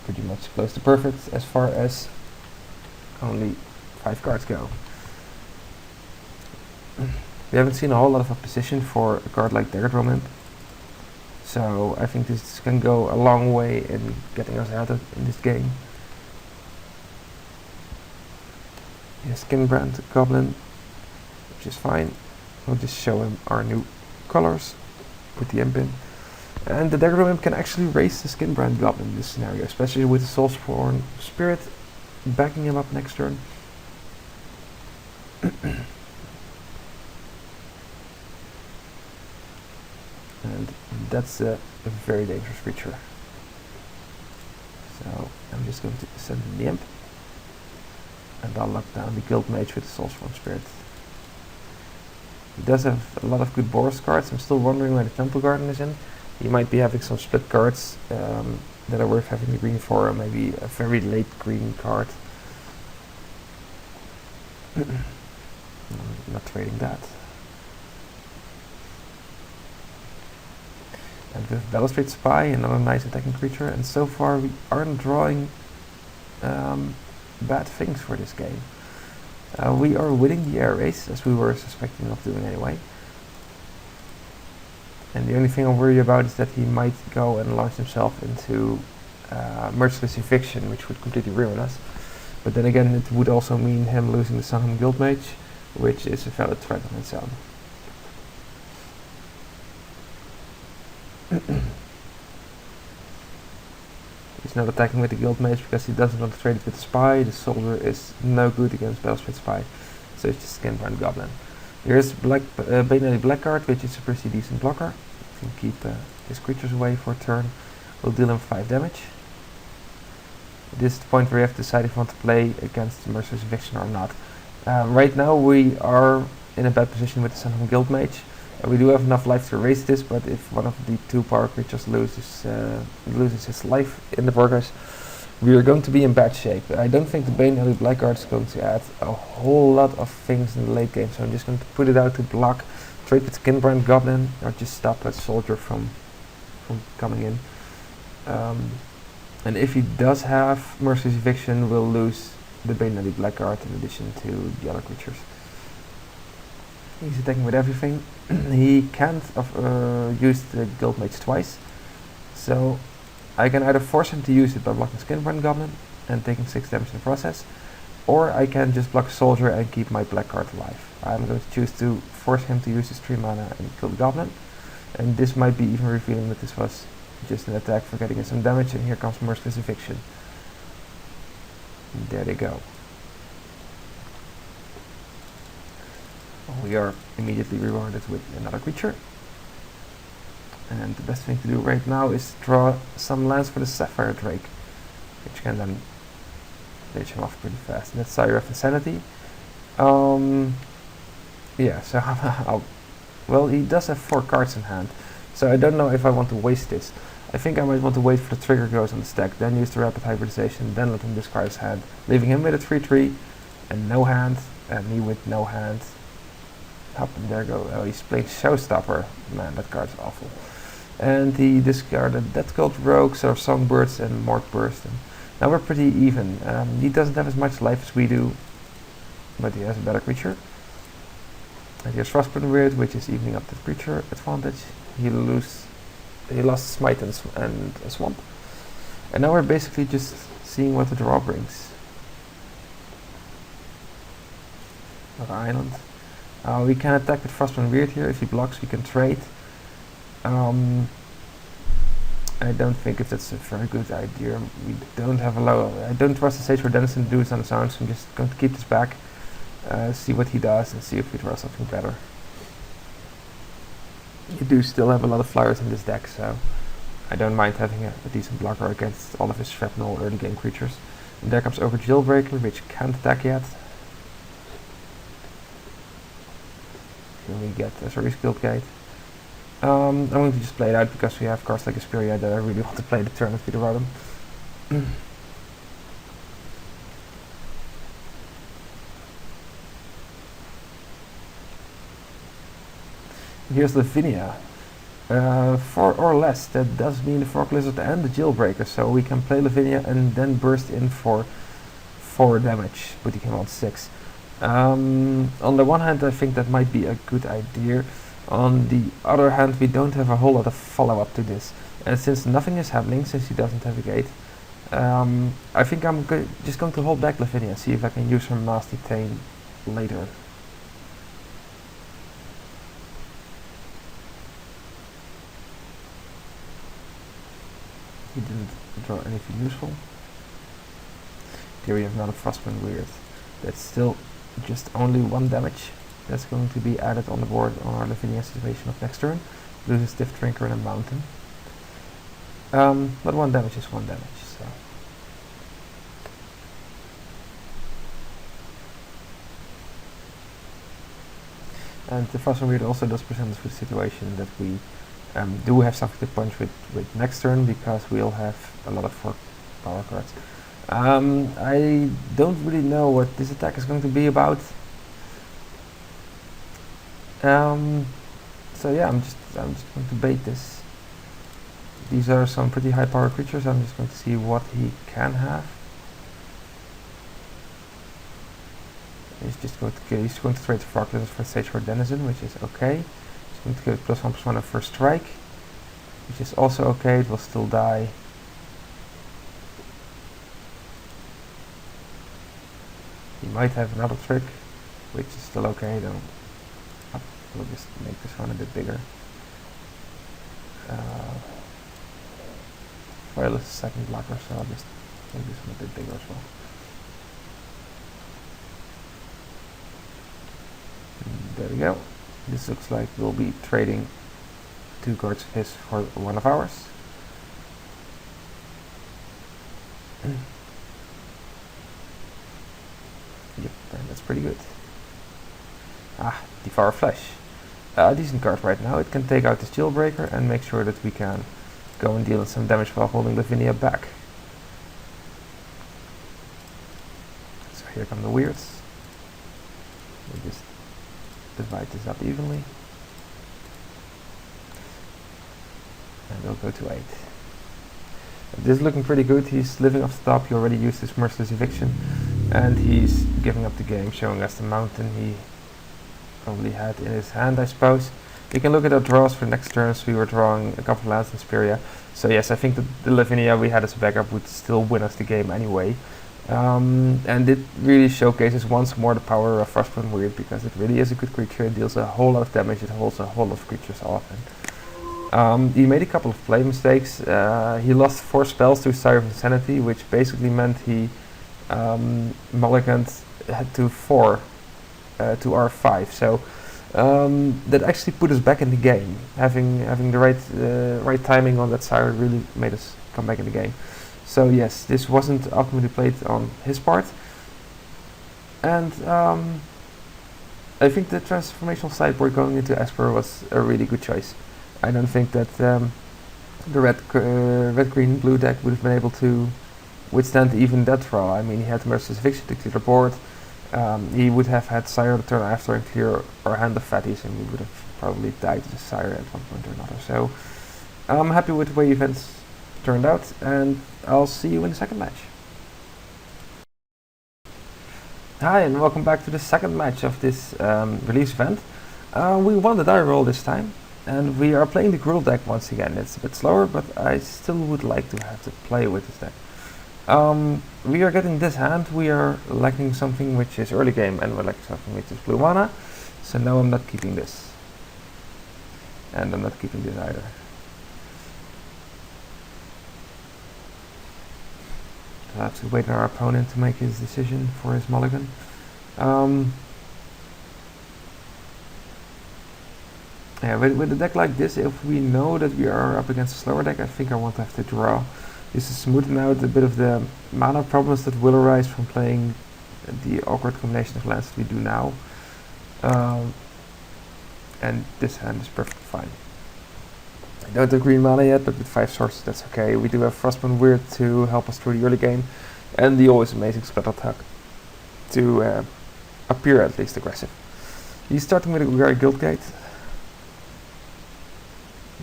pretty much close to perfect as far as only 5 cards go. We haven't seen a whole lot of opposition for a card like Dagger Drum Imp, so I think this can go a long way in getting us out in this game. Yeah, Skinbrand Goblin, which is fine. We'll just show him our new colors, put the Imp in. And the Dagger Drum Imp can actually raise the Skinbrand Goblin in this scenario, especially with the Soulspawn Spirit backing him up next turn. And that's a very dangerous creature. So I'm just going to send in the Imp. And I'll lock down the Guild Mage with the Soulspawn Spirit. He does have a lot of good Boros cards. I'm still wondering where the Temple Garden is in. He might be having some split cards that are worth having the green for, or maybe a very late green card. I'm not trading that. And with Balustrade Spy, another nice attacking creature, and so far we aren't drawing bad things for this game. We are winning the air race, as we were suspecting of doing anyway. And the only thing I'm worried about is that he might go and launch himself into Merciless Eviction, which would completely ruin us. But then again, it would also mean him losing the Sunham Guildmage, which is a valid threat on its own. He's not attacking with the Guildmage because he doesn't want to trade it with the Spy. The Soldier is no good against Balustrade Spy, so it's just Skinbrand Goblin. Here's Baneally Blackguard, which is a pretty decent blocker. You can keep his creatures away for a turn. We'll deal him 5 damage. This is the point where you have to decide if you want to play against Merciless Eviction or not. Right now we are in a bad position with the Sunham Guildmage. We do have enough life to erase this, but if one of the 2 power creatures loses his life in the progress, we are going to be in bad shape. I don't think the Baneally Blackguard is going to add a whole lot of things in the late game, so I'm just going to put it out to block, trade with Skinbrand Goblin, or just stop that Soldier from coming in. And if he does have Merciless Eviction, we'll lose the Baneally Blackguard in addition to the other creatures. He's attacking with everything. He can't use the Guildmage twice, so I can either force him to use it by blocking Skinbrand Goblin and taking 6 damage in the process, or I can just block Soldier and keep my Blackguard alive. I'm going to choose to force him to use his 3 mana and kill the Goblin, and this might be even revealing that this was just an attack for getting in some damage, and here comes Merciless Eviction. And there they go. We are immediately rewarded with another creature. And the best thing to do right now is draw some lands for the Sapphire Drake, which can then finish him off pretty fast. And that's Sire of Insanity. Yeah, so well, he does have 4 cards in hand, so I don't know if I want to waste this. I think I might want to wait for the trigger goes on the stack, then use the Rapid Hybridization, then let him discard his hand, leaving him with a 3/3 and no hand, and me with no hand. Up and there go. Oh, he's playing Showstopper. Man, that card is awful. And he discarded Death Cult Rogue, Sort of Songbirds, and Mort Burst. And now we're pretty even. He doesn't have as much life as we do, but he has a better creature. And he has Frostburn Weird, which is evening up the creature advantage. He lost Smite and a Swamp. And now we're basically just seeing what the draw brings. Another island. We can attack with Frostburn Weird here. If he blocks, we can trade. I don't think if that's a very good idea. We don't have I don't trust the Sage for Denizen to do this on his own, so I'm just going to keep this back, see what he does, and see if we draw something better. You do still have a lot of flyers in this deck, so I don't mind having a decent blocker against all of his shrapnel early game creatures. And there comes over Jailbreaker, which can't attack yet. Here we get Azorius Guildgate. I'm going to just play it out because we have cards like Asperia that I really want to play the turn of Peter Rodham. Here's Lavinia. 4 or less, that does mean the Frog Lizard and the Jailbreaker, so we can play Lavinia and then burst in for 4 damage, putting him on 6. On the one hand, I think that might be a good idea. On the other hand, we don't have a whole lot of follow-up to this. And since nothing is happening, since he doesn't have a gate, I think I'm just going to hold back Lavinia and see if I can use her Nasty Tame later. He didn't draw anything useful. Here we have another Frostburn Weird. That's still just only 1 damage. That's going to be added on the board on our Lavinia situation of next turn. Loses Stiff Drinker and a Mountain. But 1 damage is 1 damage, so. And the Frostburn Weird also does present us with a situation that we do have something to punch with next turn, because we'll have a lot of 4 power cards. I don't really know what this attack is going to be about. So yeah, I'm just going to bait this. These are some pretty high power creatures. I'm just going to see what he can have. He's going to trade the Frog Lizard for Stage 4 Denizen, which is okay. He's going to give it +1/+1 on first strike, which is also okay. It will still die. He might have another trick, which is still okay though. We'll just make this one a bit bigger. Foil is a second blocker, so I'll just make this one a bit bigger as well. There we go. This looks like we'll be trading 2 cards of his for 1 of ours. Yep, and that's pretty good. Devour Flesh. A decent card right now. It can take out this Jailbreaker and make sure that we can go and deal some damage while holding Lavinia back. So here come the weirds. We just divide this up evenly. And we'll go to 8. This is looking pretty good. He's living off the top. He already used his Merciless Eviction. And he's giving up the game, showing us the mountain he probably had in his hand, I suppose. We can look at our draws for next turns. We were drawing a couple of lands in Speria. So yes, I think that the Lavinia we had as a backup would still win us the game anyway. And it really showcases once more the power of Frostbite Weird, because it really is a good creature. It deals a whole lot of damage. It holds a whole lot of creatures often. He made a couple of play mistakes. He lost 4 spells to Sire of Insanity, which basically meant he mulliganed to 4 to R5. So that actually put us back in the game. Having the right timing on that Sire really made us come back in the game. So yes, this wasn't optimally played on his part. And I think the transformational sideboard going into Esper was a really good choice. I don't think that the red, green, blue deck would have been able to withstand even that draw. I mean, he had Merciless Eviction to clear the board. He would have had Sire the turn after and clear our hand of fatties, and we would have probably died to the Sire at one point or another. So I'm happy with the way events turned out, and I'll see you in the second match. Hi, and welcome back to the second match of this release event. We won the die roll this time, and we are playing the Gruul deck once again. It's a bit slower, but I still would like to have to play with this deck. We are getting this hand. We are lacking something which is early game, and we're lacking something which is blue mana. So now I'm not keeping this. And I'm not keeping this either. So I have to wait on our opponent to make his decision for his mulligan. Yeah, with a deck like this, if we know that we are up against a slower deck, I think I won't have to draw. This is smoothing out a bit of the mana problems that will arise from playing the awkward combination of lands that we do now. And this hand is perfectly fine. I don't have green mana yet, but with 5 sources that's okay. We do have Frostbite Weird to help us through the early game, and the always amazing Spell Attack to appear at least aggressive. He's starting with a Golgari Guildgate.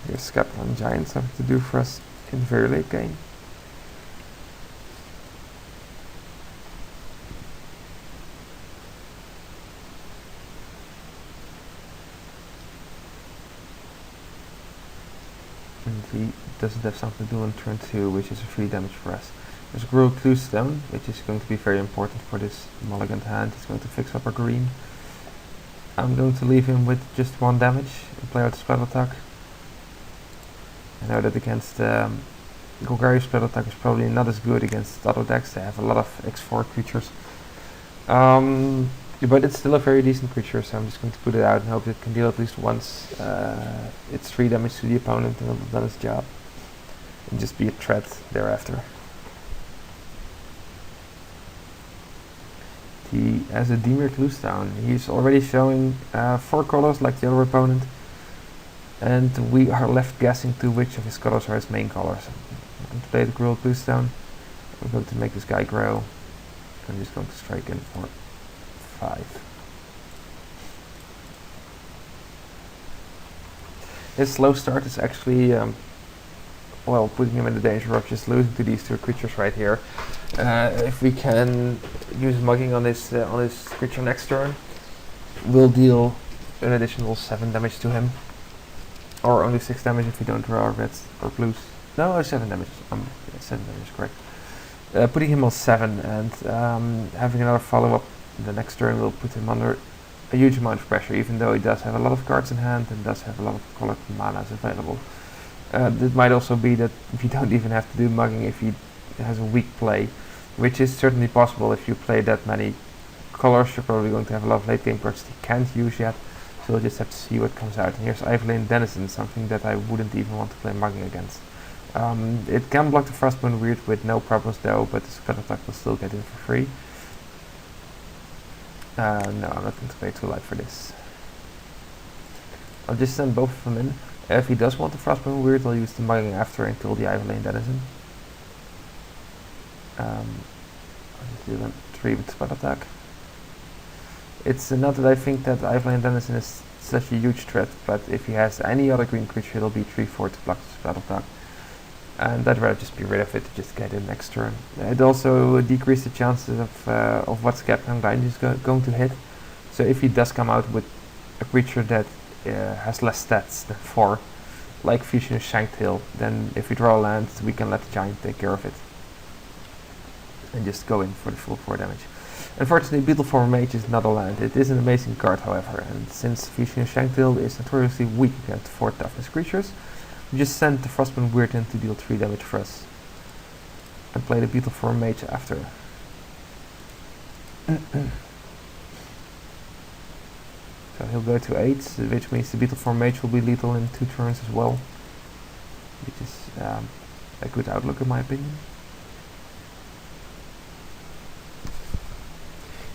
Here's Scatman Giant, something to do for us in the very late game. And he doesn't have something to do on turn 2, which is a free damage for us. There's Gruul Cluestone, which is going to be very important for this mulligan hand. It's going to fix up our green. I'm going to leave him with just 1 damage and play out the Spell Attack. I know that against Golgari Spell Attack is probably not as good against auto decks. They have a lot of X4 creatures. But it's still a very decent creature, so I'm just going to put it out and hope it can deal at least once. It's 3 damage to the opponent and it'll have done its job. And just be a threat thereafter. He has a Dimir Cluestone. He's already showing 4 colors like the other opponent. And we are left guessing to which of his colors are his main colors. I'm going to play the Gruul Cluestone. I'm going to make this guy grow. I'm just going to strike in for 5. His slow start is actually well, putting him in the danger of just losing to these two creatures right here. If we can use mugging on this creature next turn, we'll deal an additional 7 damage to him. Or only 6 damage if we don't draw reds or blues. No, 7 damage. 7 damage is correct. Putting him on 7 and having another follow-up the next turn will put him under a huge amount of pressure, even though he does have a lot of cards in hand and does have a lot of colored manas available. It might also be that you don't even have to do mugging if he has a weak play, which is certainly possible if you play that many colors. You're probably going to have a lot of late game cards he can't use yet, so we'll just have to see what comes out. And here's Ivory Denizen, something that I wouldn't even want to play mugging against. It can block the Frostbone Weird with no problems though, but the Spread Attack will still get in for free. No, I'm not going to pay 2 life for this. I'll just send both of them in. If he does want the Frostbone Weird, I'll use the mugging after and kill the Ivory Denizen. I'll just do them 3 with Spread Attack. It's not that I think that Ivory Denizen is such a huge threat, but if he has any other green creature, it'll be 3/4 to block the Spread Attack. And I'd rather just be rid of it to just get in next turn. It also decreases the chances of what Captain Giant is going to hit. So if he does come out with a creature that has less stats than 4, like Fusion Shanktail, then if we draw a land, we can let the Giant take care of it. And just go in for the full 4 damage. Unfortunately, Beetleform Mage is not a land. It is an amazing card, however, and since Fusion Shanktail is notoriously weak against 4 toughness creatures, we just send the Frostbone Weird in to deal 3 damage for us. And play the Beetleform Mage after. So he'll go to 8, which means the Beetleform Mage will be lethal in 2 turns as well. Which is a good outlook in my opinion.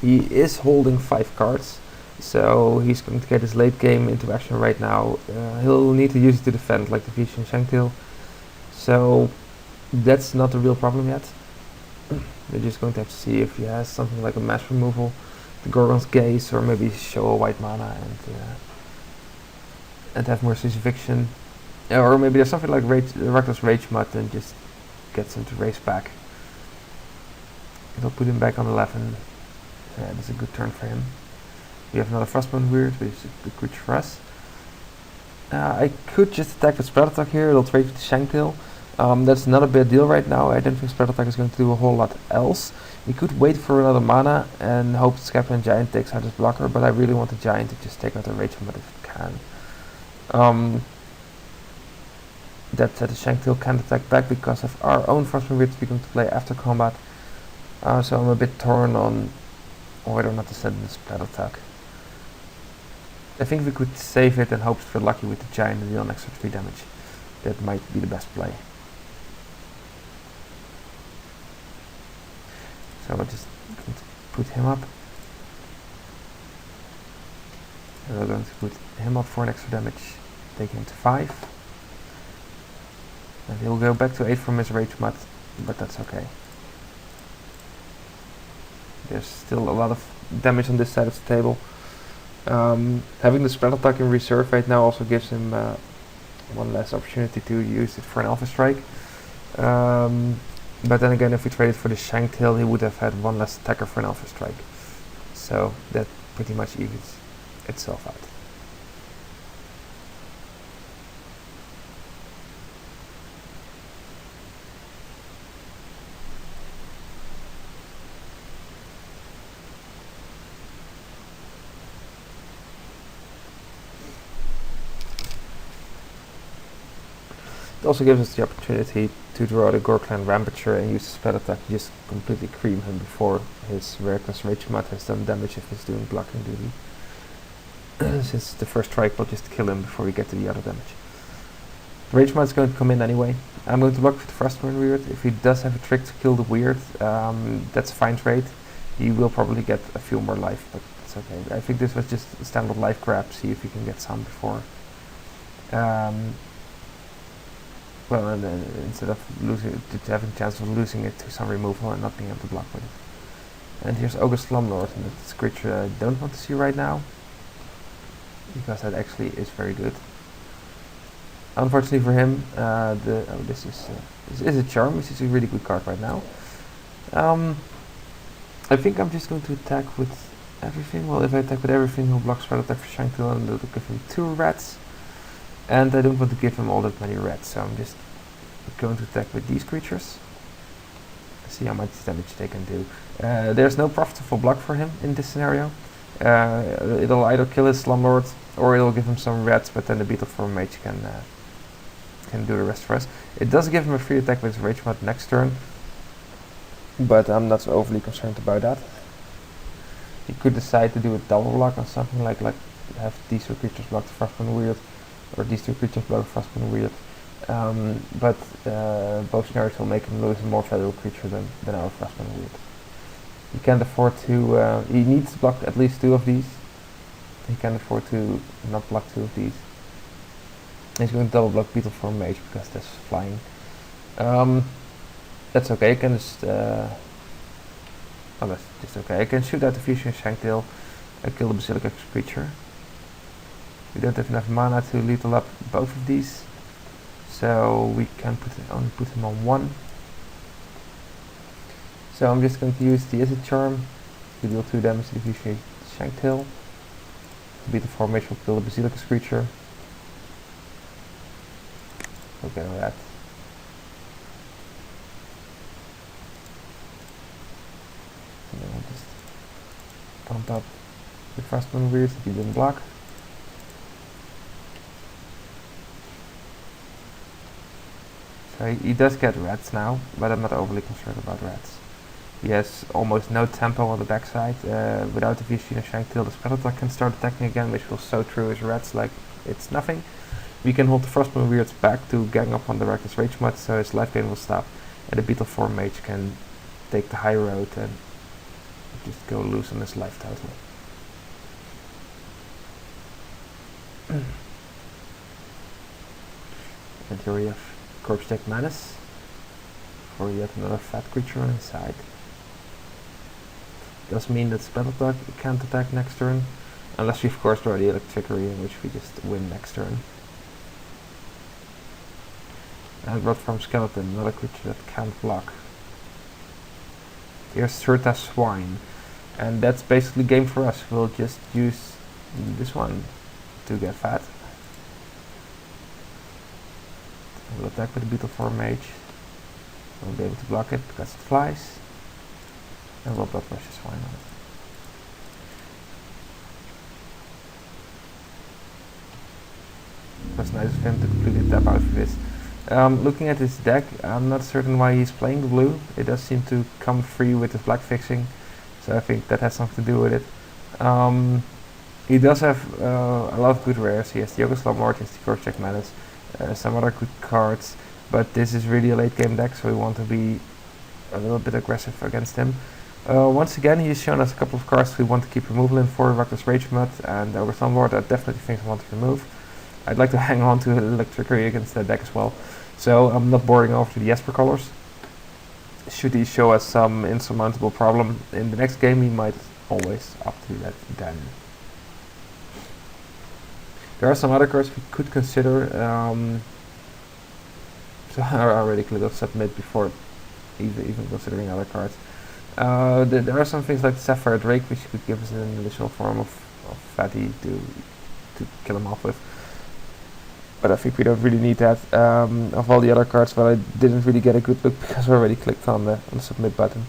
He is holding 5 cards, so he's going to get his late game into action right now. He'll need to use it to defend, like the Fusion Shanktail. So that's not a real problem yet. We're just going to have to see if he has something like a mass removal, the Gorgon's Gaze, or maybe show a white mana and have Mercy's Eviction. Or maybe there's something like Reckless Rage Mud and just gets him to race back. It'll put him back on 11. Yeah, that's a good turn for him. We have another Frostbone Weird, which is a good creature for us. I could just attack with Spread Attack here, it'll trade with the Shanktail. That's not a bad deal right now. I don't think Spread Attack is going to do a whole lot else. We could wait for another mana and hope Scapeland Giant takes out his blocker, but I really want the Giant to just take out the Rage Mud if it can. That the Shanktail can't attack back because of our own Frostbone Weird we're going to play after combat. So I'm a bit torn on whether or not to send the Spread Attack. I think we could save it and hope for lucky with the Giant and deal an extra 3 damage. That might be the best play. So we're just going to put him up. And we're going to put him up for an extra damage, take him to 5. And he'll go back to 8 from his Rage Mud, but that's okay. There's still a lot of damage on this side of the table. Having the Spread Attack in reserve right now also gives him one less opportunity to use it for an Alpha Strike. But then again, if we traded for the Shanktail, he would have had one less attacker for an Alpha Strike. So that pretty much evens itself out. It also gives us the opportunity to draw the Gorklan Rampager and use the Spread Attack to just completely cream him before his Reckless Rage Mud has done damage if he's doing blocking duty. Since the first strike will just kill him before we get to the other damage. The Rage Mud is going to come in anyway. I'm going to block with the Frostbone Weird. If he does have a trick to kill the Weird, that's a fine trade. He will probably get a few more life, but it's okay. I think this was just a standard life grab, see if we can get some before. Well, and then instead of having a chance of losing it to some removal and not being able to block with it. And here's August Slumlord, and that's a creature I don't want to see right now, because that actually is very good. Unfortunately for him, this is a charm, which is a really good card right now. I think I'm just going to attack with everything. Well, if I attack with everything, he'll block spell attack for Shankill and it'll give him 2 reds. And I don't want to give him all that many reds, so I'm just going to attack with these creatures. See how much damage they can do. There's no profitable block for him in this scenario. It'll either kill his Slumlord or it'll give him some reds, but then the Beetle Form Mage can do the rest for us. It does give him a free attack with his Rage Mod next turn, but I'm not so overly concerned about that. He could decide to do a double block or something like have these 2 creatures block the Frostbone Weird, or these 2 creatures block the Frostbone Weird. But both scenarios will make him lose a more valuable creature than our Frostbone Weird. He can't afford to, he needs to block at least 2 of these. He can't afford to not block 2 of these. He's going to double block Beetle Form Mage because that's flying. That's okay, I can just, that's just okay. I can shoot out the Fusion Shanktail and kill the Basilica creature. We don't have enough mana to lethal up both of these, so we can only put him on 1. So I'm just going to use the Izzet Charm to deal 2 damage to the Fusion Shanktail. The Beetle Form Mage will kill the Basilica creature. Okay, that. And then I'll just pump up the Frostbone Weird if he didn't block. So he does get reds now, but I'm not overly concerned about reds. He has almost no tempo on the backside. Without the Vicina Shanktail, the Spellitack can start attacking again, which will sow through his reds like it's nothing. We can hold the Frostbone Weirds back to gang up on the Reckless Rage Mod, so his life gain will stop, and the Beetle Form Mage can take the high road and just go loose on his life totally. And here we have Corpse Deck Menace for yet another fat creature on his side. Does mean that Spellitack can't attack next turn, unless we of course draw the Electrickery, in which we just win next turn. And Rot from Skeleton, another creature that can't block. Here's Surta Swine, and that's basically game for us. We'll just use this one to get fat. We'll attack with the Beetle Form Mage. We'll be able to block it because it flies. And we'll blood rush the Swine on it. That's nice of him to completely tap out for this. Looking at his deck, I'm not certain why he's playing the blue. It does seem to come free with his black fixing, so I think that has something to do with it. He does have a lot of good rares. He has the Yoga Slumlord, he has the Corpse Deck Menace, some other good cards, but this is really a late game deck, so we want to be a little bit aggressive against him. Once again, he's shown us a couple of cards we want to keep removal in for, Reckless Rage Mod and Yoga Slumlord. I definitely think I want to remove. I'd like to hang on to Electrickery against that deck as well. So I'm not boring over to the Esper colors. Should he show us some insurmountable problem in the next game, he might always opt to that then. There are some other cards we could consider. So I already clicked on submit before even considering other cards. There are some things like Sapphire Drake, which could give us an additional form of fatty to kill him off with. But I think we don't really need that. Of all the other cards, well, I didn't really get a good look because I already clicked on the submit button.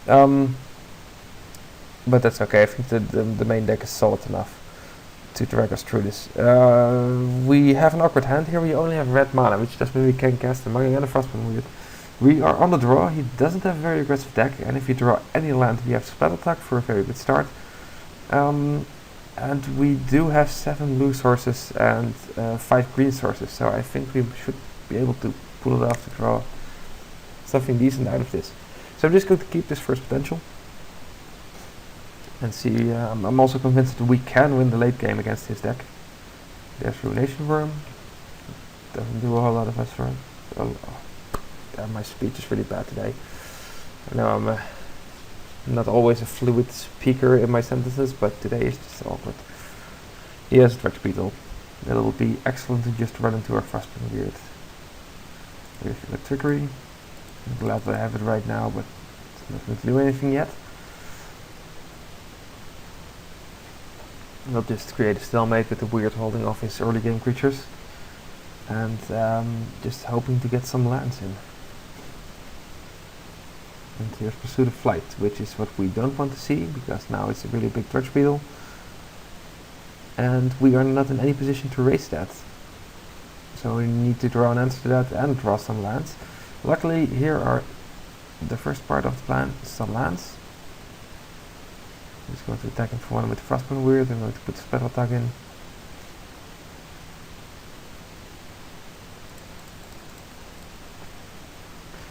But that's okay. I think the main deck is solid enough to drag us through this. We have an awkward hand here. We only have red mana, which does mean we can cast the Mugging and the Frostbone Weird. We are on the draw. He doesn't have a very aggressive deck, and if you draw any land, we have Spellitack for a very good start. And we do have 7 blue sources and 5 green sources, so I think we should be able to pull it off to draw something decent out of this. So I'm just going to keep this first potential and see. I'm also convinced that we can win the late game against his deck. There's Ruination Worm. Doesn't do a whole lot of us for him. My speech is really bad today. I know I'm not always a fluid speaker in my sentences, but today is just awkward. He has a Dredge Beetle. That will be excellent to just run into our Frostpunk Weird. There's Electrickery. I'm glad that I have it right now, but it's not going to do anything yet. We'll just create a stalemate with the Weird holding off his early game creatures. And just hoping to get some lands in. And here's Pursuit of Flight, which is what we don't want to see, because now it's a really big Dredge Beetle. And we are not in any position to raise that. So we need to draw an answer to that and draw some lands. Luckily, here are the first part of the plan, some lands. I'm just going to attack him for one with the Frostpunk Weird. I'm going to put the Spell Attack in.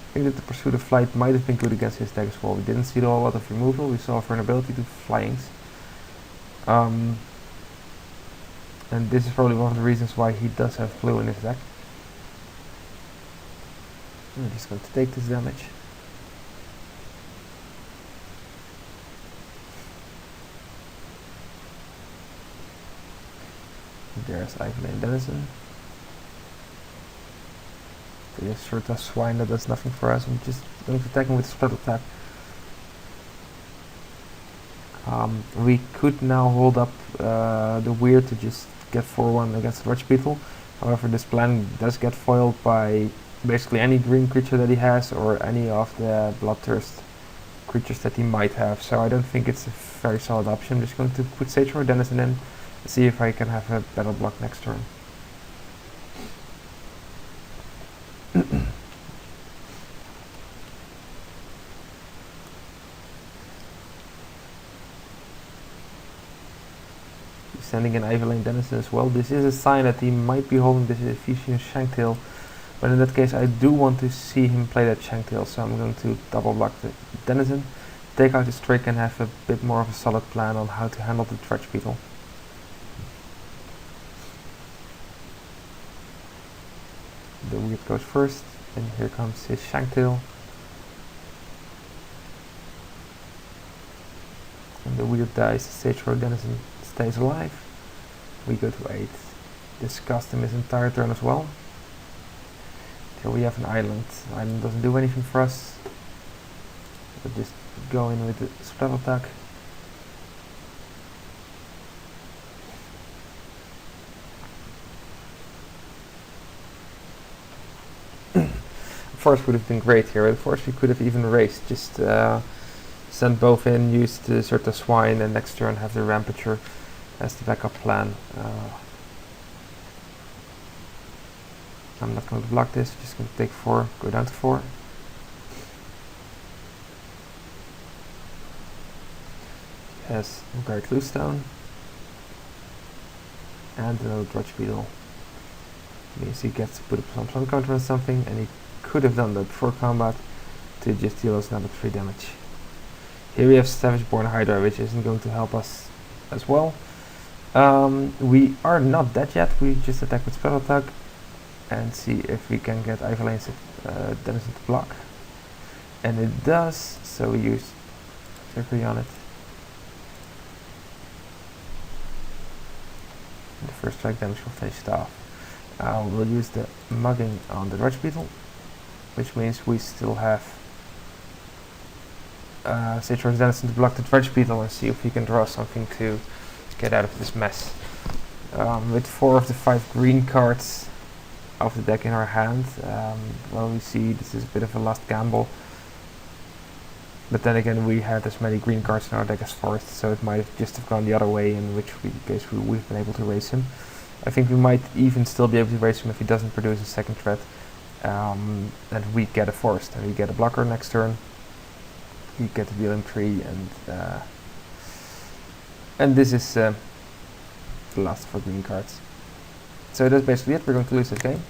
I think that the Pursuit of Flight might have been good against his deck as well. We didn't see a whole lot of removal. We saw vulnerability to flyings. And this is probably one of the reasons why he does have blue in his deck. I'm just going to take this damage. There's Ivory Denizen. There's sort of Swine that does nothing for us. I'm just going to attack him with Spell Attack. We could now hold up the Weird to just get 4-1 against the Dredge Beetle. However, this plan does get foiled by basically any green creature that he has or any of the Bloodthirst creatures that he might have. So I don't think it's a very solid option. I'm just going to put Sagebrush Denizen in and see if I can have a battle block next turn. Sending an Ivory Denizen as well. This is a sign that he might be holding this Ephesian Shanktail, but in that case I do want to see him play that Shanktail, so I'm going to double block the Denizen, take out his trick and have a bit more of a solid plan on how to handle the Dredge Beetle. The Weird goes first, and here comes his Shanktail. And the Weird dies, the Sagebrush Denizen stays alive. We go to 8. Disgust him his entire turn as well. Here we have an island. Island doesn't do anything for us. We'll just go in with the Spell Attack. Force would have been great here. Of course we could have even raced, just send both in, use the sort of Swine, and next turn have the Rampager as the backup plan. I'm not going to block this, just going to take 4, go down to 4. Has Guard Bluestone and another Dredge Beetle. Means he gets to put up some sun counter on something, and he could have done that before combat to just deal us another 3 damage. Here we have Savage-Born Hydra, which isn't going to help us as well. We are not dead yet. We just attack with Spell Attack and see if we can get Ivory Denizen to block. And it does, so we use Trickery on it. And the first strike damage will finish it off. We'll use the Mugging on the Dredge Beetle, which means we still have Sagebrush Denizen to block the Dredge Beetle and see if we can draw something to get out of this mess. With 4 of the 5 green cards of the deck in our hand, well, we see this is a bit of a last gamble. But then again, we had as many green cards in our deck as forest, so it might have just have gone the other way, in which case we've been able to raise him. I think we might even still be able to raise him if he doesn't produce a second threat, and we get a forest, and we get a blocker next turn. We get the dealing tree, and this is the last for green cards. So that's basically it. We're going to lose this game.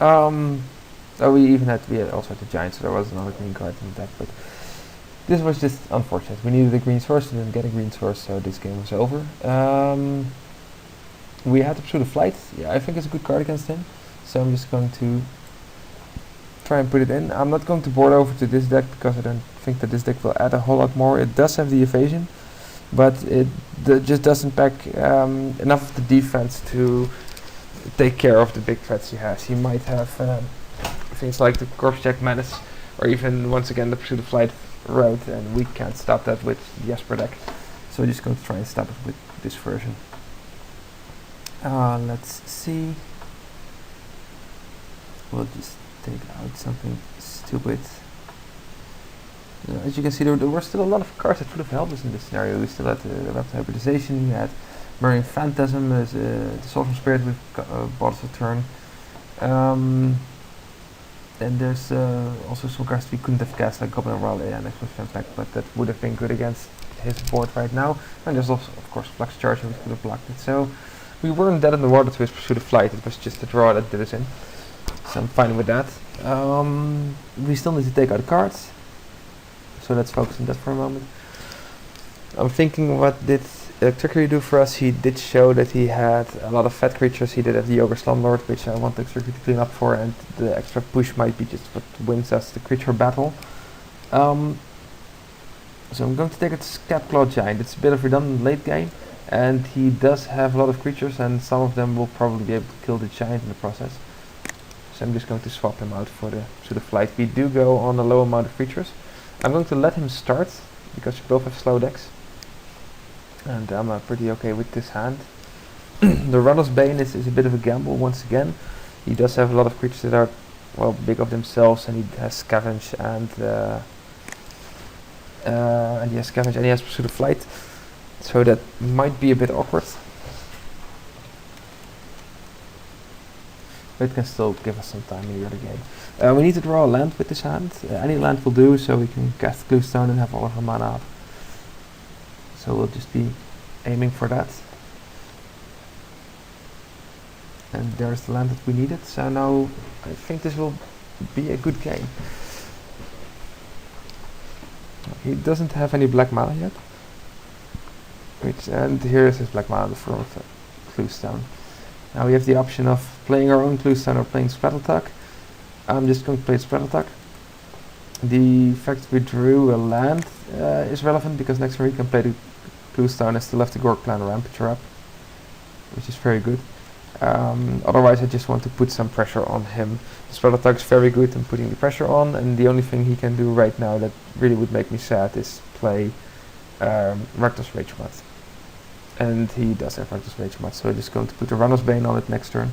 Oh, we also had the giant, so there was another green card in the deck, but this was just unfortunate. We needed a green source, we didn't get a green source, so this game was over. We had to Pursuit of Flight. Yeah, I think it's a good card against him, so I'm just going to try and put it in. I'm not going to board over to this deck because I don't think that this deck will add a whole lot more. It does have the evasion, but it just doesn't pack enough of the defense to take care of the big threats he has. He might have things like the Corpse Jack Menace, or even once again the Pursuit of Flight route, and we can't stop that with the Esper deck. So we're just going to try and stop it with this version. Let's see. We'll just take out something stupid. As you can see, there were still a lot of cards that would have helped us in this scenario. We still had the Raptor Hybridization, we had Marine Phantasm, the Soulful Spirit with bought a turn. And there's also some cards we couldn't have cast, like Goblin Raleigh and Explosion Impact, but that would have been good against his board right now. And there's also, of course, Flux Charge, which could have blocked it. So we weren't dead in the water to his Pursuit of Flight, it was just the draw that did us in. So I'm fine with that. We still need to take out the cards, so let's focus on that for a moment. I'm thinking, what did Electricity do for us? He did show that he had a lot of fat creatures. He did have the Ogre Slumlord, which I want Electricity to clean up for, and the extra push might be just what wins us the creature battle. So I'm going to take a Scat Claw Giant. It's a bit of redundant late game, and he does have a lot of creatures, and some of them will probably be able to kill the Giant in the process. So I'm just going to swap him out for the Pursuit of Flight. We do go on a low amount of creatures. I'm going to let him start, because we both have slow decks. And I'm pretty okay with this hand. The Runner's Bane is a bit of a gamble once again. He does have a lot of creatures that are, well, big of themselves, and he has Scavenge and he has Scavenge and he has Pursuit of Flight. So that might be a bit awkward. But it can still give us some time in the early game. We need to draw a land with this hand. Any land will do, so we can cast Glue-Stone and have all of our mana up. So we'll just be aiming for that. And there's the land that we needed. So now I think this will be a good game. He doesn't have any black mana yet. And here is his black mana in the form of Glue-Stone. Now we have the option of playing our own Glue-Stone or playing Sprattletuck. I'm just going to play Sprattletuck. The fact we drew a land is relevant, because next turn we can play the Glue-Stone and still have the Gork Clan Rampager up, which is very good. Otherwise I just want to put some pressure on him. The Sprattletuck is very good in putting the pressure on, and the only thing he can do right now that really would make me sad is play Rakdos Ragemat. And he does have Rakdos Ragemat, so I'm just going to put the Runner's Bane on it next turn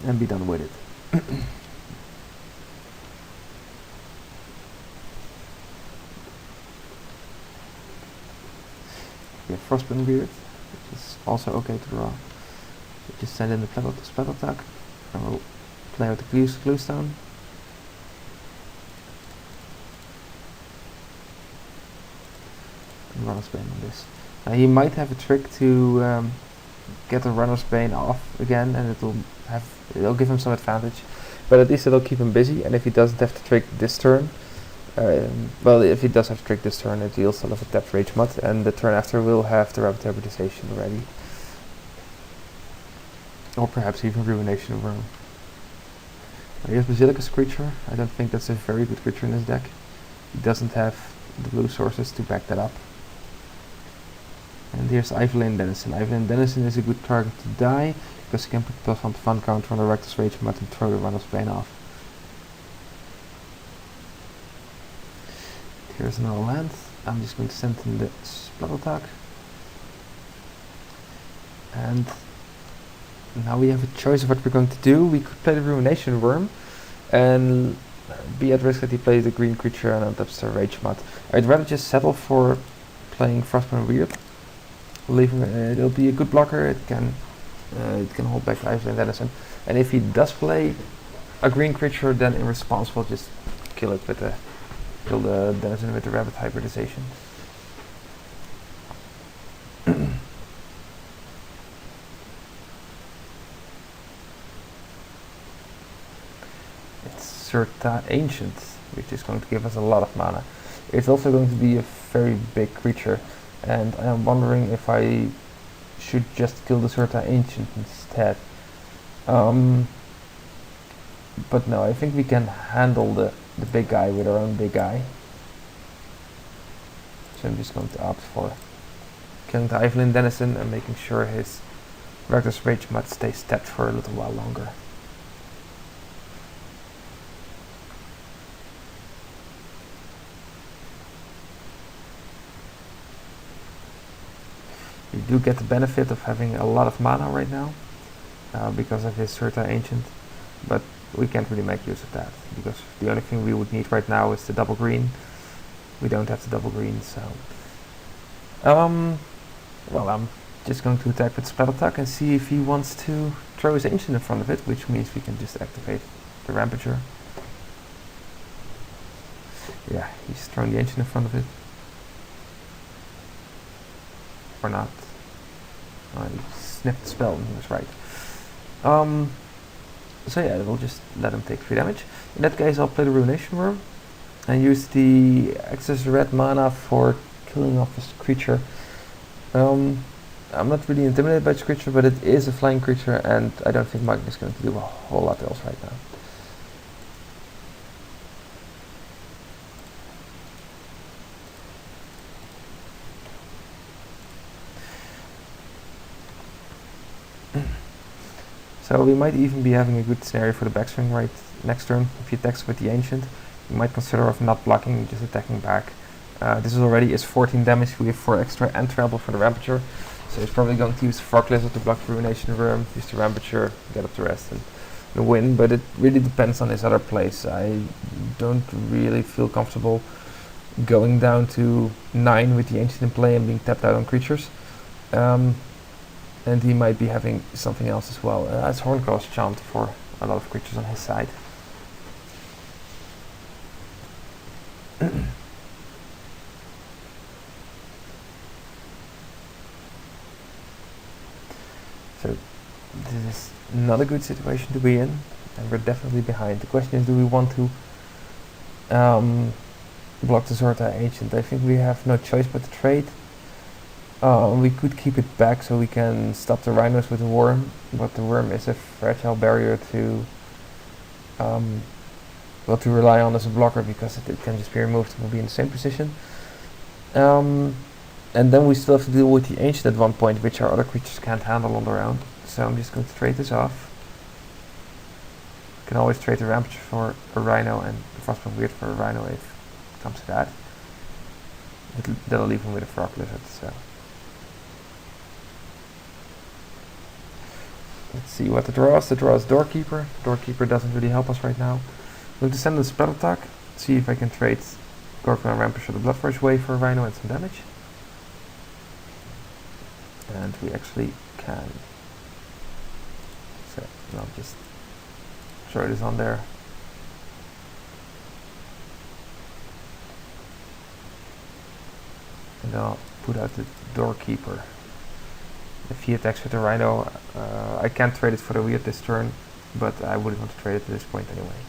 and be done with it. We have Frostburn Weird, which is also okay to draw. So just send in the Sprattletuck, and we'll play out the Glue-Stone. And Runner's Bane on this. Now he might have a trick to get the Runner's Bane off again, and it'll give him some advantage. But at least it'll keep him busy, and if he doesn't have to trick this turn, well, if he does have to trick this turn, he'll still have a tapped Ragemat, and the turn after we'll have the Rapid Hybridization already. Or perhaps even Ruination Worm. He has Basilicus creature. I don't think that's a very good creature in his deck. He doesn't have the blue sources to back that up. And here's Ivolane Denizen. Ivolane Denizen is a good target to die, because he can put +1 fun counter on the Rakdos Ragemat and throw the Runner's Bane off. Here's another land. I'm just going to send in the Sprattletuck. And now we have a choice of what we're going to do. We could play the Ruination Worm and be at risk that he plays the green creature and untaps the Ragemat. I'd rather just settle for playing Frostburn Weird. It'll be a good blocker. It can hold back Ivolane Denizen. And if he does play a green creature, then in response we'll just kill it with the Denizen with the Rapid Hybridization. It's Surta Ancient, which is going to give us a lot of mana. It's also going to be a very big creature, and I am wondering if I should just kill the Surta Ancient instead. But no, I think we can handle the big guy with our own big guy. So I'm just going to opt for killing the Evelyn Denizen and making sure his Reckless Rage mod stays tapped for a little while longer. You do get the benefit of having a lot of mana right now because of his Surta Ancient, but we can't really make use of that because the only thing we would need right now is the double green. We don't have the double green, so well, I'm just going to attack with Spell Attack and see if he wants to throw his Ancient in front of it, which means we can just activate the Rampager. Yeah, he's throwing the Ancient in front of it. Or not. He sniffed the spell and he was right. So yeah, we'll just let him take 3 damage. In that case, I'll play the Ruination Worm and use the excess red mana for killing off this creature. I'm not really intimidated by this creature, but it is a flying creature and I don't think Mike is going to do a whole lot else right now. So we might even be having a good scenario for the backswing right next turn. If he attacks with the Ancient, you might consider of not blocking, just attacking back. This is already is 14 damage, we have 4 extra and trample for the Rampager. So he's probably going to use the Frog Lizard to block the Ruination Worm, use the Rampager, get up the rest and win, but it really depends on his other plays. I don't really feel comfortable going down to 9 with the Ancient in play and being tapped out on creatures. And he might be having something else as well. It's Hornclaw's Chant for a lot of creatures on his side. So this is not a good situation to be in, and we're definitely behind. The question is, do we want to block the Zorta Ancient? I think we have no choice but to trade. We could keep it back so we can stop the rhinos with the worm, but the worm is a fragile barrier to well, to rely on as a blocker because it can just be removed and we'll be in the same position. And then we still have to deal with the Ancient at one point, which our other creatures can't handle on their own. So I'm just going to trade this off. You can always trade the Rampage for a Rhino and the Frostbite Weird for a Rhino if it comes to that. That'll leave him with a Frog Lizard. So. Let's see what the draw is. The draw is Doorkeeper. Doorkeeper doesn't really help us right now. I'm going to send a Spell Attack, see if I can trade Gorgon Rampage for the Bloodforge Wave for a Rhino and some damage. And we actually can. So I'll just throw this on there. And then I'll put out the Doorkeeper. If he attacks with the Rhino, I can't trade it for the Weird this turn, but I wouldn't want to trade it at this point anyway.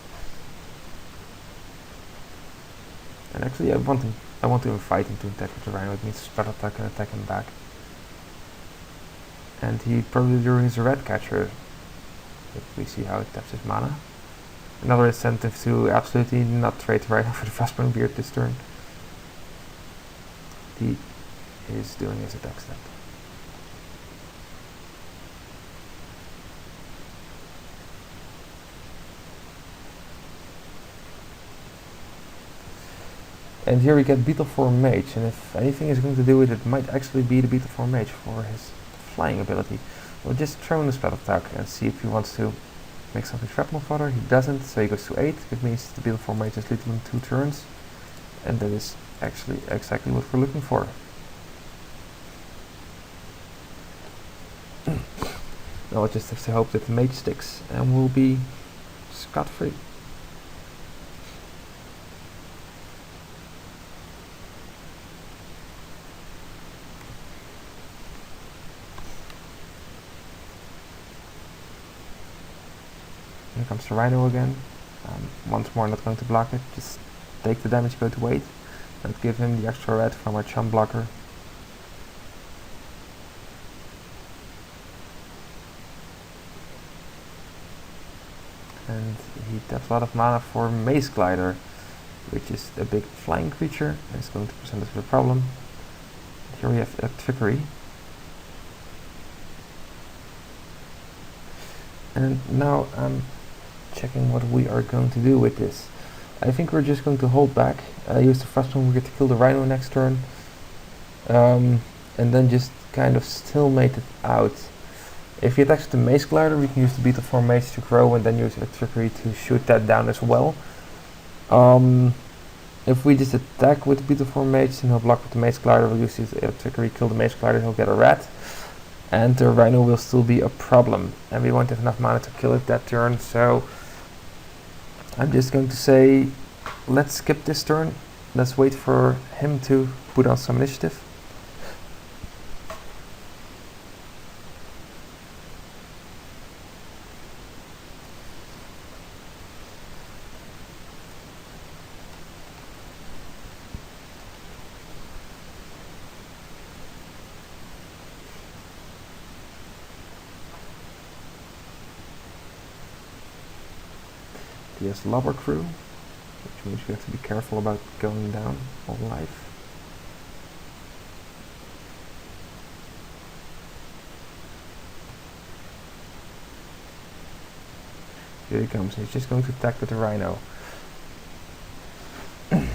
And actually I want to invite him to attack with the Rhino. It means Spell Attack and attack him back. And he probably during his Red Catcher, but we see how it taps his mana. Another incentive to absolutely not trade the Rhino for the Frostbite Beard this turn. He is doing his attack step. And here we get Beetleform Mage, and if anything is going to do it, it might actually be the Beetleform Mage for his flying ability. We'll just throw in the Spell Attack and see if he wants to make something shrapnel fodder. He doesn't, so he goes to 8, which means the Beetleform Mage is lethal in 2 turns. And that is actually exactly what we're looking for. Now I just have to hope that the Mage sticks, and we'll be scot-free. Here comes the Rhino again. Once more, not going to block it. Just take the damage, go to 8, and give him the extra red from our chum blocker. And he taps a lot of mana for Maze Glider. which is a big flying creature, and it's going to present us with a problem. Here we have Electrickery. And now I'm checking what we are going to do with this. I think we're just going to hold back, use the Frostmourne Brigade to kill the Rhino next turn, and then just kind of stalemate it out. If he attacks with the Mace Glider, we can use the Beetle Form Mage to grow and then use Electrickery to shoot that down as well. If we just attack with the Beetle Form Mage, then he'll block with the Mace Glider, we'll use his Electrickery, kill the Mace Glider, he'll get a rat. And the Rhino will still be a problem. And we won't have enough mana to kill it that turn, so I'm just going to say, let's skip this turn. Let's wait for him to put on some initiative. He has Lobber Crew, which means we have to be careful about going down all life. Here he comes, he's just going to attack with the Rhino. Well,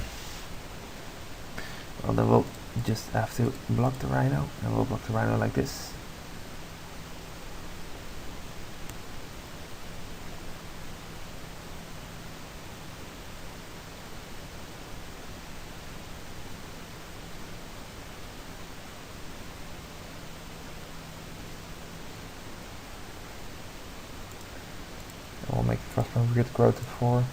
then we'll just have to block the Rhino, and we'll block the Rhino like this. We'll make the Frostmourne Brigade grow to 4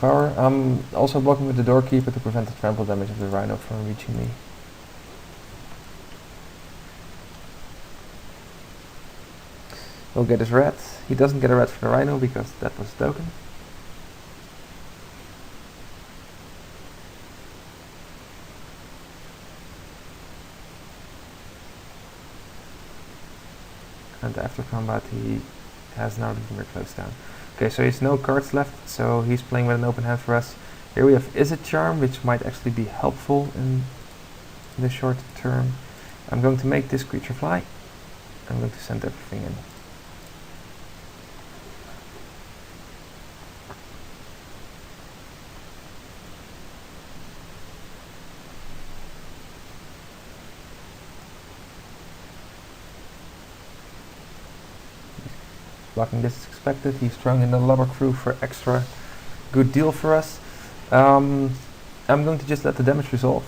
power. I'm also blocking with the Doorkeeper to prevent the trample damage of the Rhino from reaching me. He'll get his rat. He doesn't get a rat for the Rhino because that was a token. And after combat he has now the Dimir closed down. Okay, so he has no cards left, so he's playing with an open hand for us. Here we have Is It Charm, which might actually be helpful in the short term. I'm going to make this creature fly. I'm going to send everything in. Blocking this is expected. He's throwing in the Lobber Crew for extra good deal for us. I'm going to just let the damage resolve.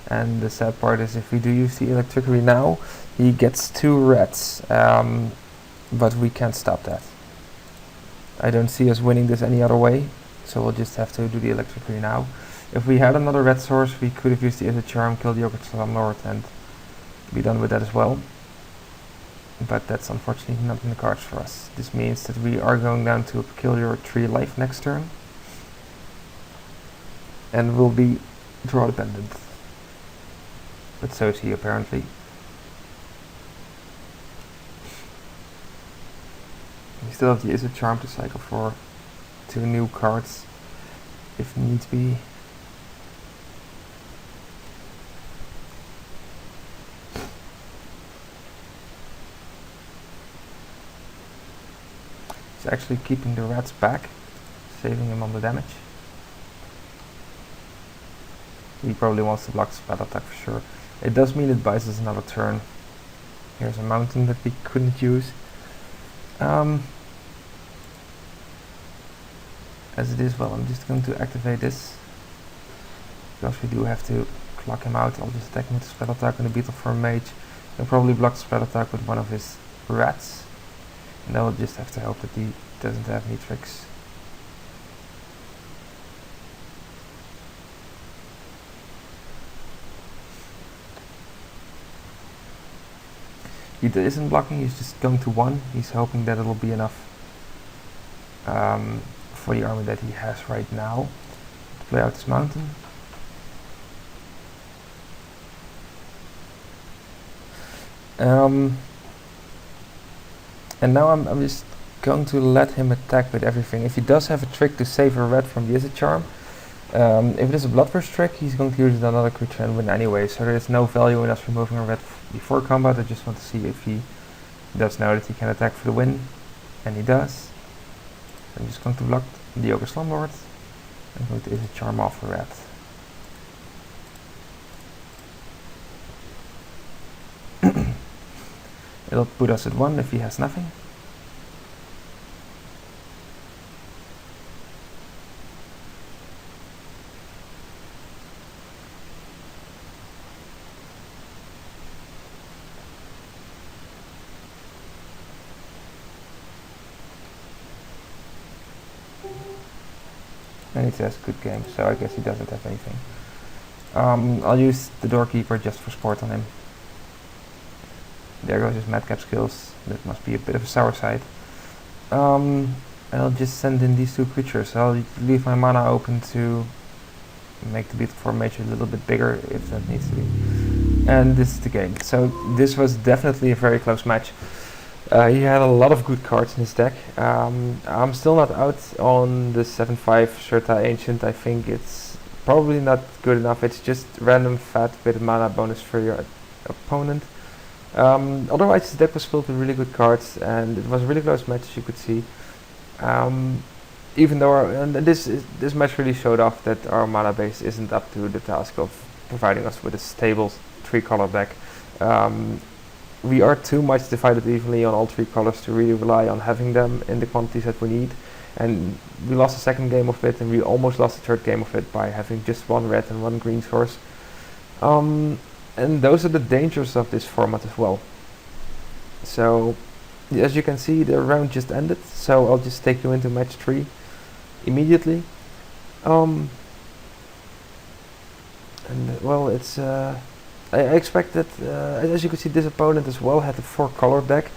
And the sad part is if we do use the Electrickery now, he gets 2 rats. But we can't stop that. I don't see us winning this any other way, so we'll just have to do the Electrickery now. If we had another red source, we could have used the Is It Charm, killed the Ogre Slumlord, and be done with that as well. But that's unfortunately not in the cards for us. This means that we are going down to a peculiar 3 life next turn. And will be draw dependent. But so is he apparently. We still have the Is It Charm to cycle for 2 new cards if need be. He's actually keeping the rats back, saving him on the damage. He probably wants to block spell attack for sure. It does mean it buys us another turn. Here's a mountain that we couldn't use. As it is, well, I'm just going to activate this. Because we do have to clock him out. I'll just attack him with the spell attack and the Beetle Form Mage. He'll probably block the spell attack with one of his rats. And I'll just have to hope that he doesn't have any tricks. He isn't blocking, he's just going to 1. He's hoping that it'll be enough for the army that he has right now to play out this mountain. And now I'm just going to let him attack with everything. If he does have a trick to save a red from the Izzet charm, if it is a Bloodburst trick, he's going to use it on another creature and win anyway, so there is no value in us removing a red before combat. I just want to see if he does know that he can attack for the win, and he does. I'm just going to block the Ogre Slumlord. I'm going to Izzet charm off a red. It'll put us at 1 if he has nothing. And he says good game, so I guess he doesn't have anything. I'll use the Doorkeeper just for sport on him. There goes his madcap skills. That must be a bit of a sour side. And I'll just send in these 2 creatures. I'll leave my mana open to make the beat formation a little bit bigger if that needs to be. And this is the game. So this was definitely a very close match. He had a lot of good cards in his deck. I'm still not out on the 7/5 Surta Ancient. I think it's probably not good enough. It's just random fat with a mana bonus for your opponent. Otherwise his deck was filled with really good cards, and it was a really close match, as you could see. Even though this match really showed off that our mana base isn't up to the task of providing us with a stable 3-color deck. We are too much divided evenly on all 3 colors to really rely on having them in the quantities that we need. And we lost the second game of it, and we almost lost the third game of it by having just 1 red and 1 green source. And those are the dangers of this format as well. So, as you can see, the round just ended, so I'll just take you into match 3 immediately. And well, it's I expect that, as you can see, this opponent as well had a 4-color deck.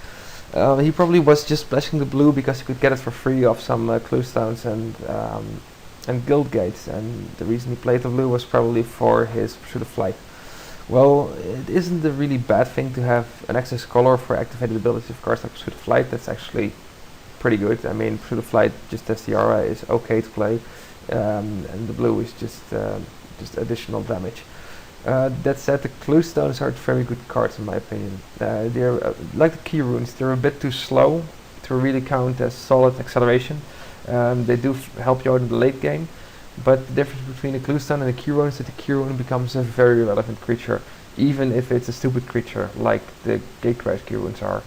He probably was just splashing the blue because he could get it for free off some clue stones and guild gates, and the reason he played the blue was probably for his Pursuit of Flight. Well, it isn't a really bad thing to have an access color for activated abilities of cards like Pursuit of Flight. That's actually pretty good. I mean, Pursuit of Flight, just as the aura, is okay to play, and the blue is just additional damage. That said, the clue stones are very good cards in my opinion. They're like the key runes. They're a bit too slow to really count as solid acceleration. They do help you out in the late game, but the difference between a clue stone and a key rune is that the key rune becomes a very relevant creature, even if it's a stupid creature like the Gatecrash key runes are.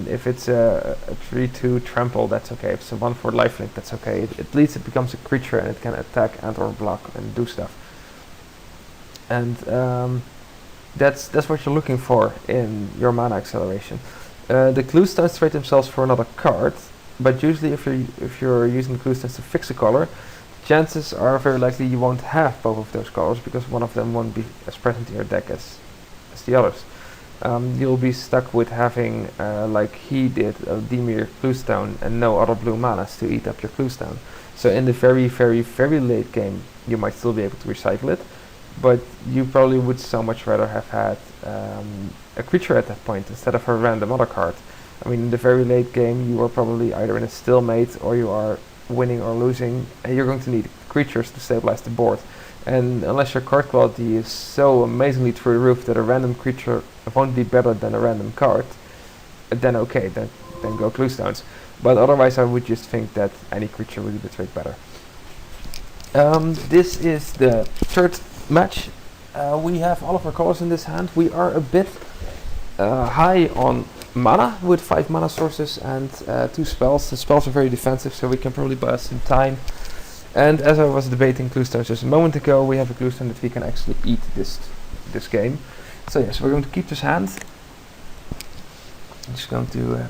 If it's a 3/2 trample, that's okay. If it's a 1/4 lifelink, that's okay. At least it becomes a creature and it can attack and or block and do stuff. And that's what you're looking for in your mana acceleration. The clue stones trade themselves for another card, but usually if you're using clue stones to fix a color, chances are very likely you won't have both of those colors because one of them won't be as present in your deck as the others. You'll be stuck with having, like he did, a Dimir clue stone and no other blue manas to eat up your clue stone. So in the very, very, very late game, you might still be able to recycle it, but you probably would so much rather have had a creature at that point instead of a random other card. I mean, in the very late game, you are probably either in a stalemate or you are winning or losing, and you're going to need creatures to stabilize the board. And unless your card quality is so amazingly through the roof that a random creature won't be better than a random card, then okay, then go clue stones. But otherwise I would just think that any creature would do the trick better. This is the third match. We have all of our colors in this hand. We are a bit high on mana with 5 mana sources and 2 spells. The spells are very defensive, so we can probably buy us some time. And as I was debating clue stones just a moment ago, we have a clue stone that we can actually eat this game. So yes, we're going to keep this hand. I'm just going to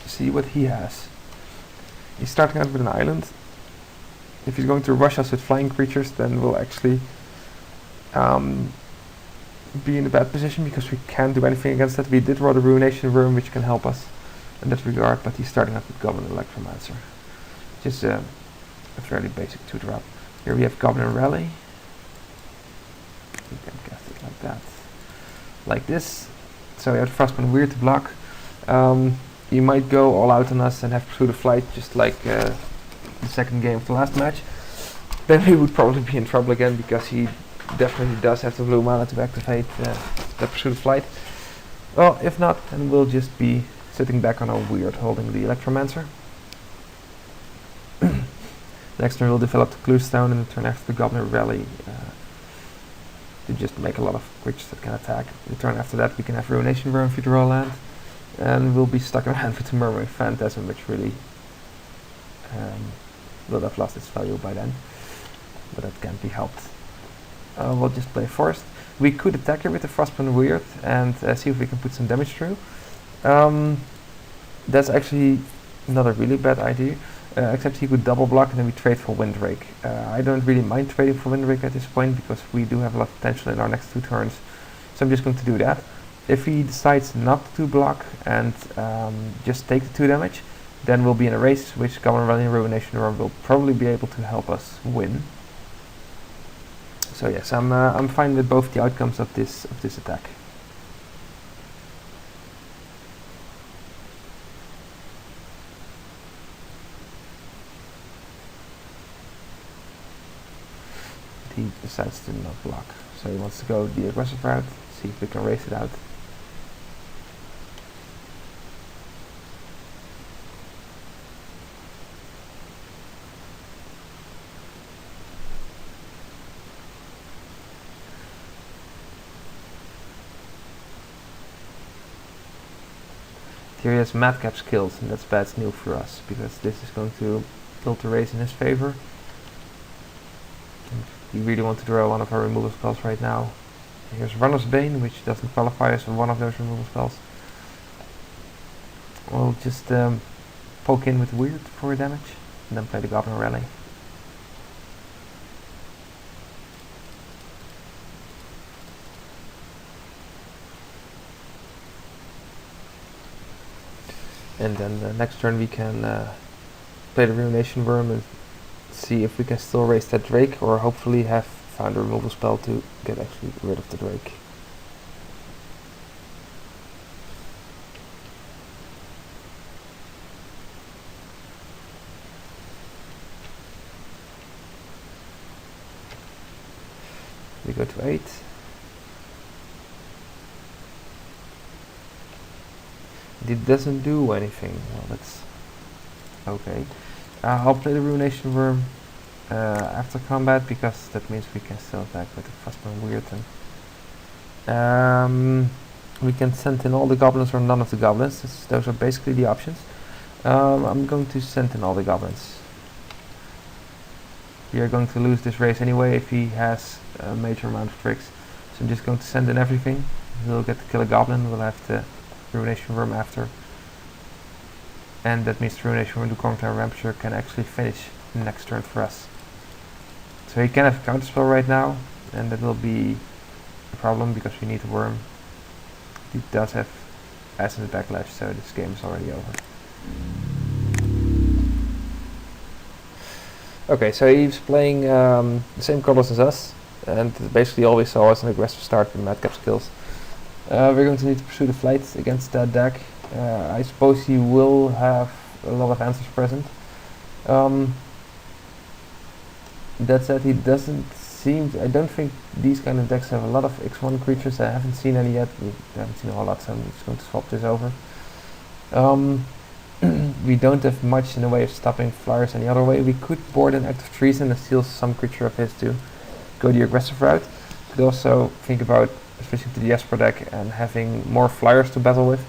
see what he has. He's starting out with an island. If he's going to rush us with flying creatures, then we'll actually be in a bad position because we can't do anything against that. We did roll the Ruination Worm, which can help us in that regard, but he's starting out with Goblin Electromancer. Just a fairly basic 2-drop. Here we have Goblin Rally. You can cast it like that. Like this. So we have Frostman Weird to block. he might go all out on us and have Pursuit of Flight, just like the second game of the last match. Then we would probably be in trouble again, because he definitely does have the blue mana to activate the Pursuit of Flight. Well, if not, then we'll just be sitting back on our weird, holding the Electromancer. Next turn we'll develop the Cluestone, and the turn after the Goblin Rally to just make a lot of creatures that can attack. The turn after that we can have Ruination Worm if you draw a land, and we'll be stuck in hand with the Mermaid Phantasm, which really will have lost its value by then, but that can't be helped. We'll just play Forest. We could attack here with the Frostburn Weird and see if we can put some damage through. That's actually not a really bad idea, except he could double block and then we trade for Windrake. I don't really mind trading for Windrake at this point, because we do have a lot of potential in our next 2 turns, so I'm just going to do that. If he decides not to block and just take the 2 damage, then we'll be in a race, which Goblin Rally and Ruination Worm will probably be able to help us win. So yes, I'm fine with both the outcomes of this attack. He decides to not block, so he wants to go the aggressive route, see if we can race it out. Here he has Madcap skills, and that's bad news for us, because this is going to tilt the race in his favor. We really want to draw one of our removal spells right now. Here's Runner's Bane, which doesn't qualify as one of those removal spells. We'll just poke in with Weird for damage, and then play the Goblin Rally. And then the next turn we can play the Ruination Worm and see if we can still raise that Drake, or hopefully have found a removal spell to get actually rid of the Drake. We go to 8. It doesn't do anything. Well, that's okay. I'll play the Ruination Worm after combat, because that means we can still attack with the Frostburn Weird. We can send in all the goblins or none of the goblins. Those are basically the options. I'm going to send in all the goblins. We are going to lose this race anyway if he has a major amount of tricks. So I'm just going to send in everything. We'll get to kill a goblin. We'll have the Ruination Worm after. And that means the Ruination Worm, the Cometary Rampture, can actually finish next turn for us. So he can have a counterspell right now, and that will be a problem because we need a worm. He does have Essence Backlash, so this game is already over. Okay, so he's playing the same colors as us, and basically all we saw was an aggressive start with Madcap skills. We're going to need to pursue the flight against that deck. I suppose he will have a lot of answers present. That said, he doesn't seem I don't think these kind of decks have a lot of X1 creatures. I haven't seen any yet. We haven't seen a whole lot, so I'm just going to swap this over. We don't have much in the way of stopping flyers any other way. We could board an Act of Treason and steal some creature of his to go the aggressive route. Could also think about switching to the Esper deck and having more flyers to battle with,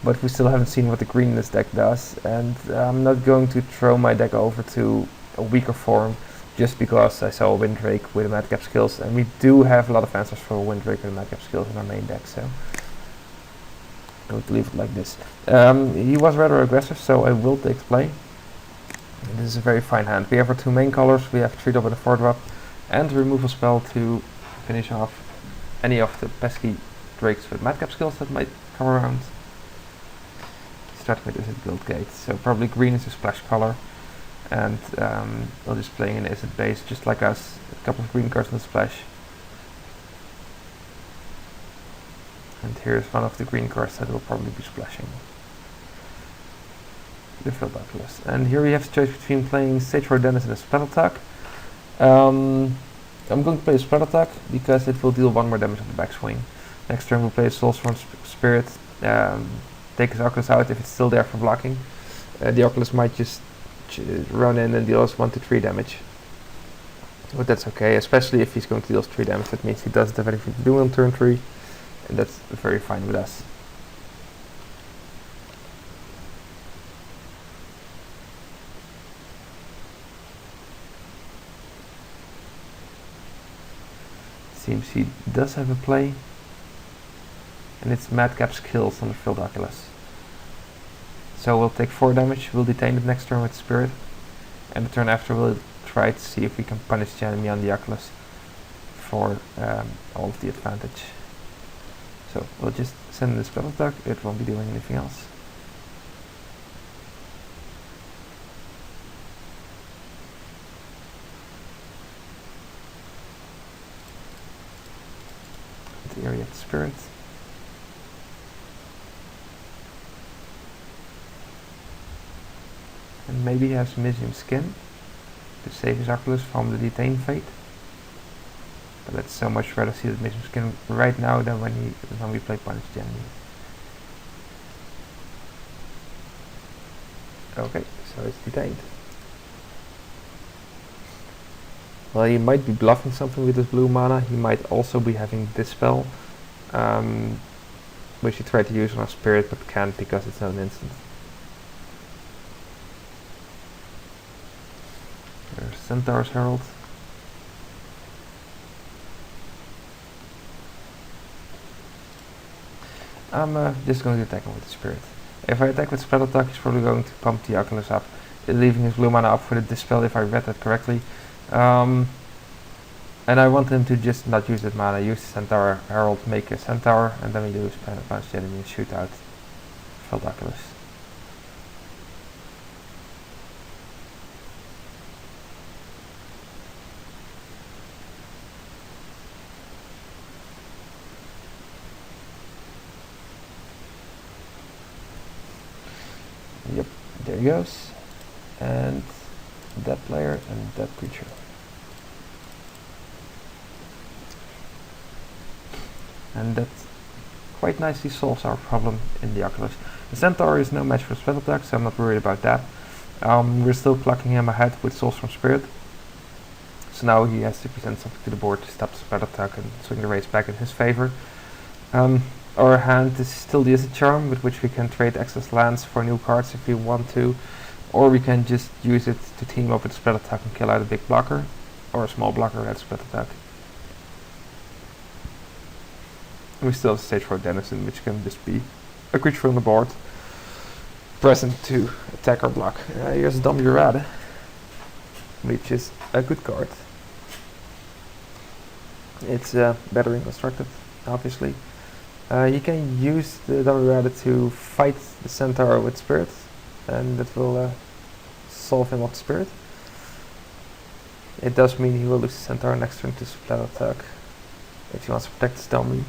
but we still haven't seen what the green in this deck does, and I'm not going to throw my deck over to a weaker form just because I saw a Windrake with a Madcap skills, and we do have a lot of answers for a Windrake and Madcap skills in our main deck, so I'm going to leave it like this. He was rather aggressive, so I will take the play. And this is a very fine hand. We have our two main colors. We have 3-drop and a 4-drop, and a removal spell to finish off any of the pesky drakes with Madcap skills that might come around. Starting with this at Guild Gate, so probably green is a splash color, and we'll just playing an Izzet base just like us. A couple of green cards on the splash. And here's one of the green cards that will probably be splashing. the Field Oculus. And here we have to choose between playing Sage for Dennis and a Spell Attack. I'm going to play a Spell Attack because it will deal 1 more damage on the backswing. Next turn we'll play Soulstorm Spirit, take his Oculus out if it's still there for blocking. The Oculus might just run in and deal us 1 to 3 damage. But that's okay, especially if he's going to deal us 3 damage. That means he doesn't have anything to do on turn 3, and that's very fine with us. Seems he does have a play, and it's Madcap's Kills on the Field Oculus. So we'll take 4 damage, we'll detain it next turn with Spirit, and the turn after we'll try to see if we can punish the enemy on the Oculus for all of the advantage. So we'll just send in the Spell Attack, it won't be doing anything else. The area of the Spirit. And maybe he has Mizzium Skin to save his Oculus from the detain fate. But I'd so much rather see that Mizzium Skin right now than when we play Punish the enemy. Okay, so it's detained. Well, he might be bluffing something with his blue mana. He might also be having Dispel, which he tried to use on our Spirit but can't because it's not an instant. There's Centaur's Herald. I'm just going to attack him with the Spirit. If I attack with Spell Attack, he's probably going to pump the Oculus up, leaving his blue mana up for the Dispel if I read that correctly. And I want him to just not use that mana, use the Centaur Herald, make a Centaur, and then we do Punch the enemy and shoot out Field Oculus. Yep, there he goes. And that player and that creature. And that quite nicely solves our problem in the Oculus. The Centaur is no match for Spell Attack, so I'm not worried about that. We're still plucking him ahead with Soulstorm Spirit. So now he has to present something to the board to stop the Spell Attack and swing the race back in his favor. Our hand is still the Izzet Charm, with which we can trade excess lands for new cards if we want to, or we can just use it to team up with Spell Attack and kill out a big blocker, or a small blocker at Spell Attack. We still have Sage for Denizen, which can just be a creature from the board, present to attack or block. Here's Dom Urade, which is a good card. It's better constructed, obviously. You can use the Urade to fight the Centaur with Spirit, and that will solve him off Spirit. It does mean he will lose the Centaur next turn to Spell Attack if he wants to protect his domain.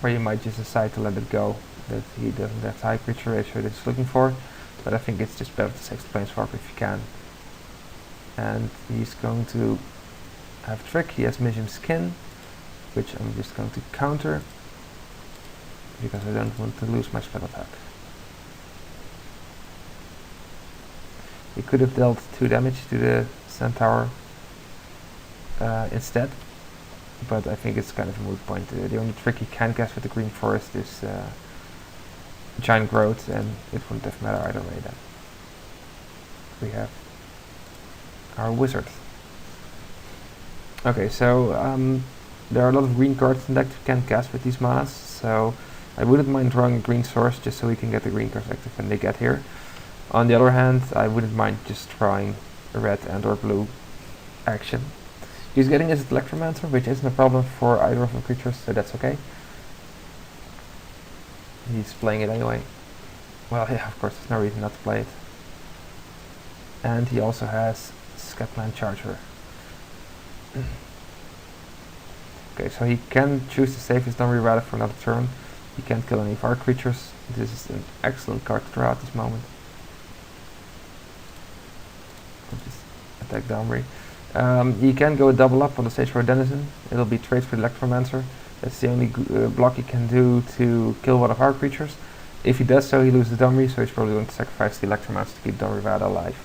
Or you might just decide to let it go, that he doesn't have the high creature ratio that he's looking for, but I think it's just better to save the Planeswalker if you can. And he's going to have Trick. He has Mizzium Skin, which I'm just going to counter because I don't want to lose my Spell Attack. He could have dealt 2 damage to the Centaur instead, but I think it's kind of a moot point. The only trick he can cast with the Green Forest is Giant Growth, and it wouldn't have mattered either way then. We have our Wizard. Okay, so there are a lot of green cards in the deck you can cast with these manas, so I wouldn't mind drawing a green source just so we can get the green cards active when they get here. On the other hand, I wouldn't mind just drawing a red and or blue action. He's getting his Electromancer, which isn't a problem for either of the creatures, so that's okay. He's playing it anyway. Well, yeah, of course, there's no reason not to play it. And he also has Scatman Charger. Okay, so he can choose to save his Domri Rada for another turn. He can't kill any of our creatures. This is an excellent card to draw at this moment. I'll just attack Domri. He can go double up on the stage for a Denizen. It'll be trade for the Electromancer. That's the only block he can do to kill one of our creatures. If he does so, he loses Domri, so he's probably going to sacrifice the Electromancer to keep Domri Rada alive.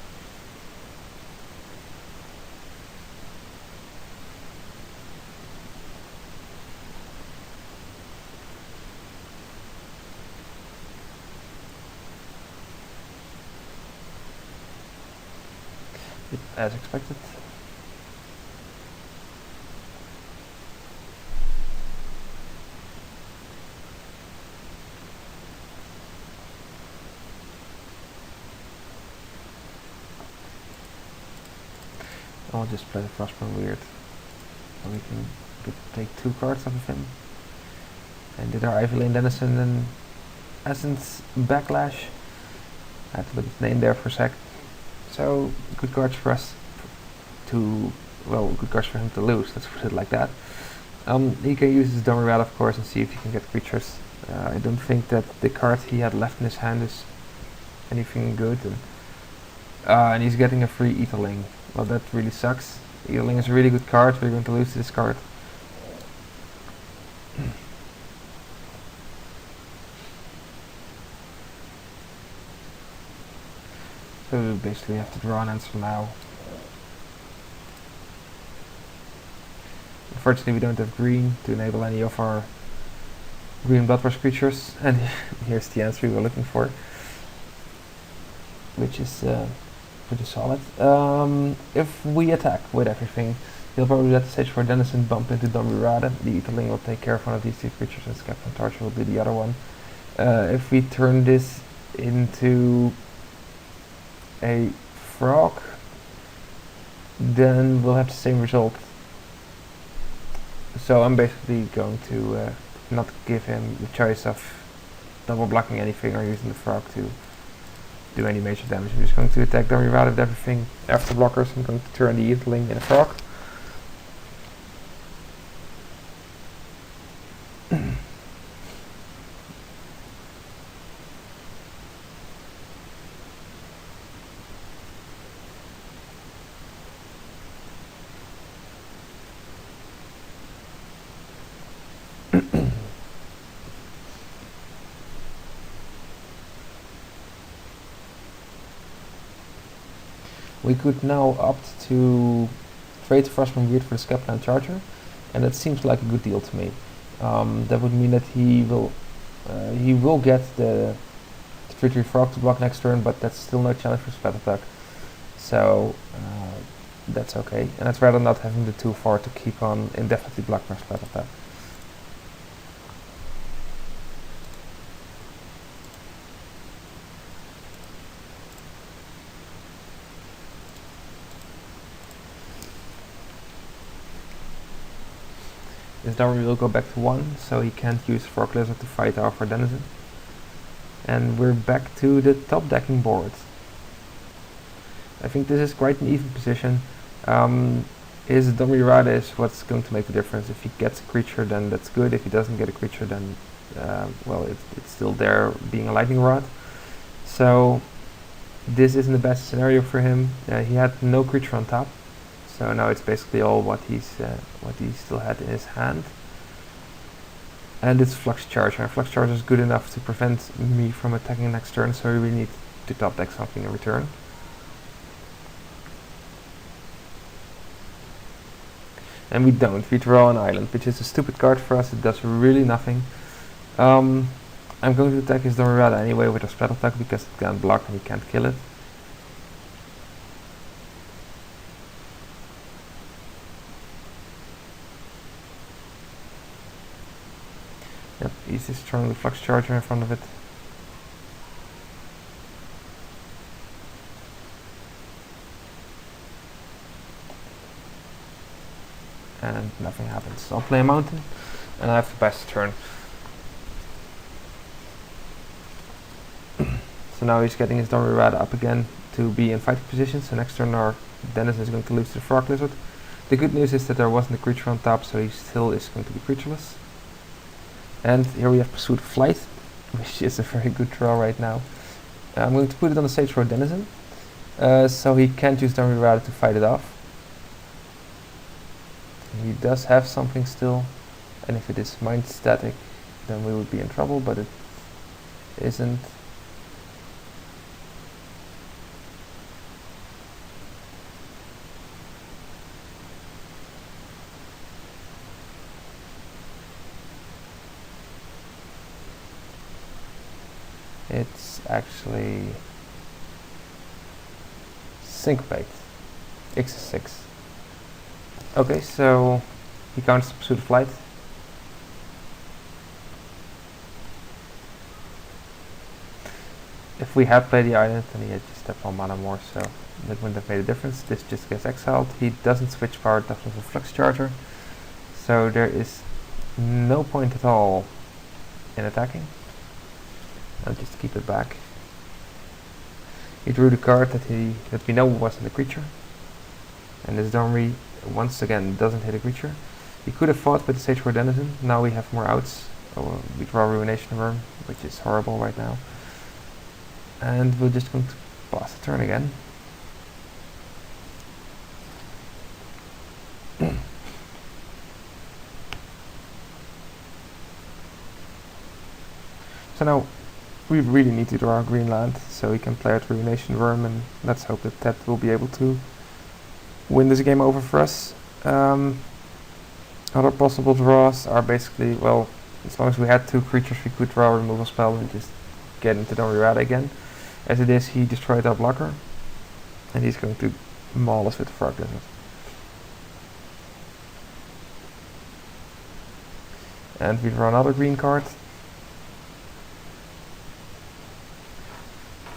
As expected. I'll just play the Frostburn Weird, so we can take 2 cards off of him. And did our Ivy Lane Denizen and Essence Backlash. I had to look at the name there for a sec. So, good cards for us to, well, good cards for him to lose, let's put it like that. He can use his Domri Rada, of course, and see if he can get creatures. I don't think that the card he had left in his hand is anything good. And he's getting a free Etherling. Well, that really sucks. Etherling is a really good card, we're going to lose this card. So we basically have to draw an answer now. Unfortunately, we don't have green to enable any of our green Bloodrush creatures, and here's the answer we were looking for, which is pretty solid. If we attack with everything, he'll probably let the stage for Denizen bump into Domri Rada. The Etherling will take care of one of these 2 creatures, and Captain Torture will do the other one. If we turn this into a frog, then we'll have the same result. So I'm basically going to not give him the choice of double blocking anything or using the frog to do any major damage. I'm just going to attack Domri Rada with everything after blockers. I'm going to turn the Etherling in a frog. We could now opt to trade Frostburn Weird for the Scapland Charger, and that seems like a good deal to me. That would mean that he will get the 3/3 Frog to block next turn, but that's still no challenge for Splat Attack. So that's okay, and I'd rather not having the 2/4 to keep on indefinitely blocking our Splat Attack. His Domri will go back to 1, so he can't use Frog Lizard to fight our Denizen. And we're back to the top decking board. I think this is quite an even position. His Domri Rada is what's going to make the difference. If he gets a creature, then that's good. If he doesn't get a creature, then well, it's still there being a lightning rod. So this isn't the best scenario for him. He had no creature on top. So now it's basically all what he still had in his hand. And it's Flux Charger. Flux Charger is good enough to prevent me from attacking next turn, so we really need to top deck something in return. And we don't. We draw an island, which is a stupid card for us. It does really nothing. I'm going to attack his Domri Rada anyway with a Splat Attack because it can't block and we can't kill it. Yep, he's just throwing the Flux Charger in front of it. And nothing happens. I'll play a mountain and I have to pass the turn. So now he's getting his Domri Rada up again to be in fighting position. So next turn our Denizen is going to lose to the Frog Lizard. The good news is that there wasn't a creature on top, so he still is going to be creatureless. And here we have Pursuit of Flight, which is a very good draw right now. I'm going to put it on the Sage Road Denizen, so he can't use Dummy Rada to fight it off. He does have something still, and if it is Mind Static, then we would be in trouble, but it isn't. It's actually Syncopate. X is 6. Okay, so he counts the Pursuit of Flight. If we had played the island, then he had just stepped 1 mana more, so that wouldn't have made a difference. This just gets exiled. He doesn't switch power depth of a Flux Charger, so there is no point at all in attacking. I'll just keep it back. He drew the card that we know wasn't a creature, and this Domri once again doesn't hit a creature. He could have fought with the Sage Road Denizen. Now we have more outs. We draw Ruination Worm, which is horrible right now. And we're just going to pass the turn again. So now we really need to draw a green land, so we can play out Ruination Worm, and let's hope that that will be able to win this game over for us. Other possible draws are basically, well, as long as we had 2 creatures we could draw a removal spell and just get into Domirada again. As it is, he destroyed our blocker, and he's going to maul us with the Frog Lizard. And we draw another green card.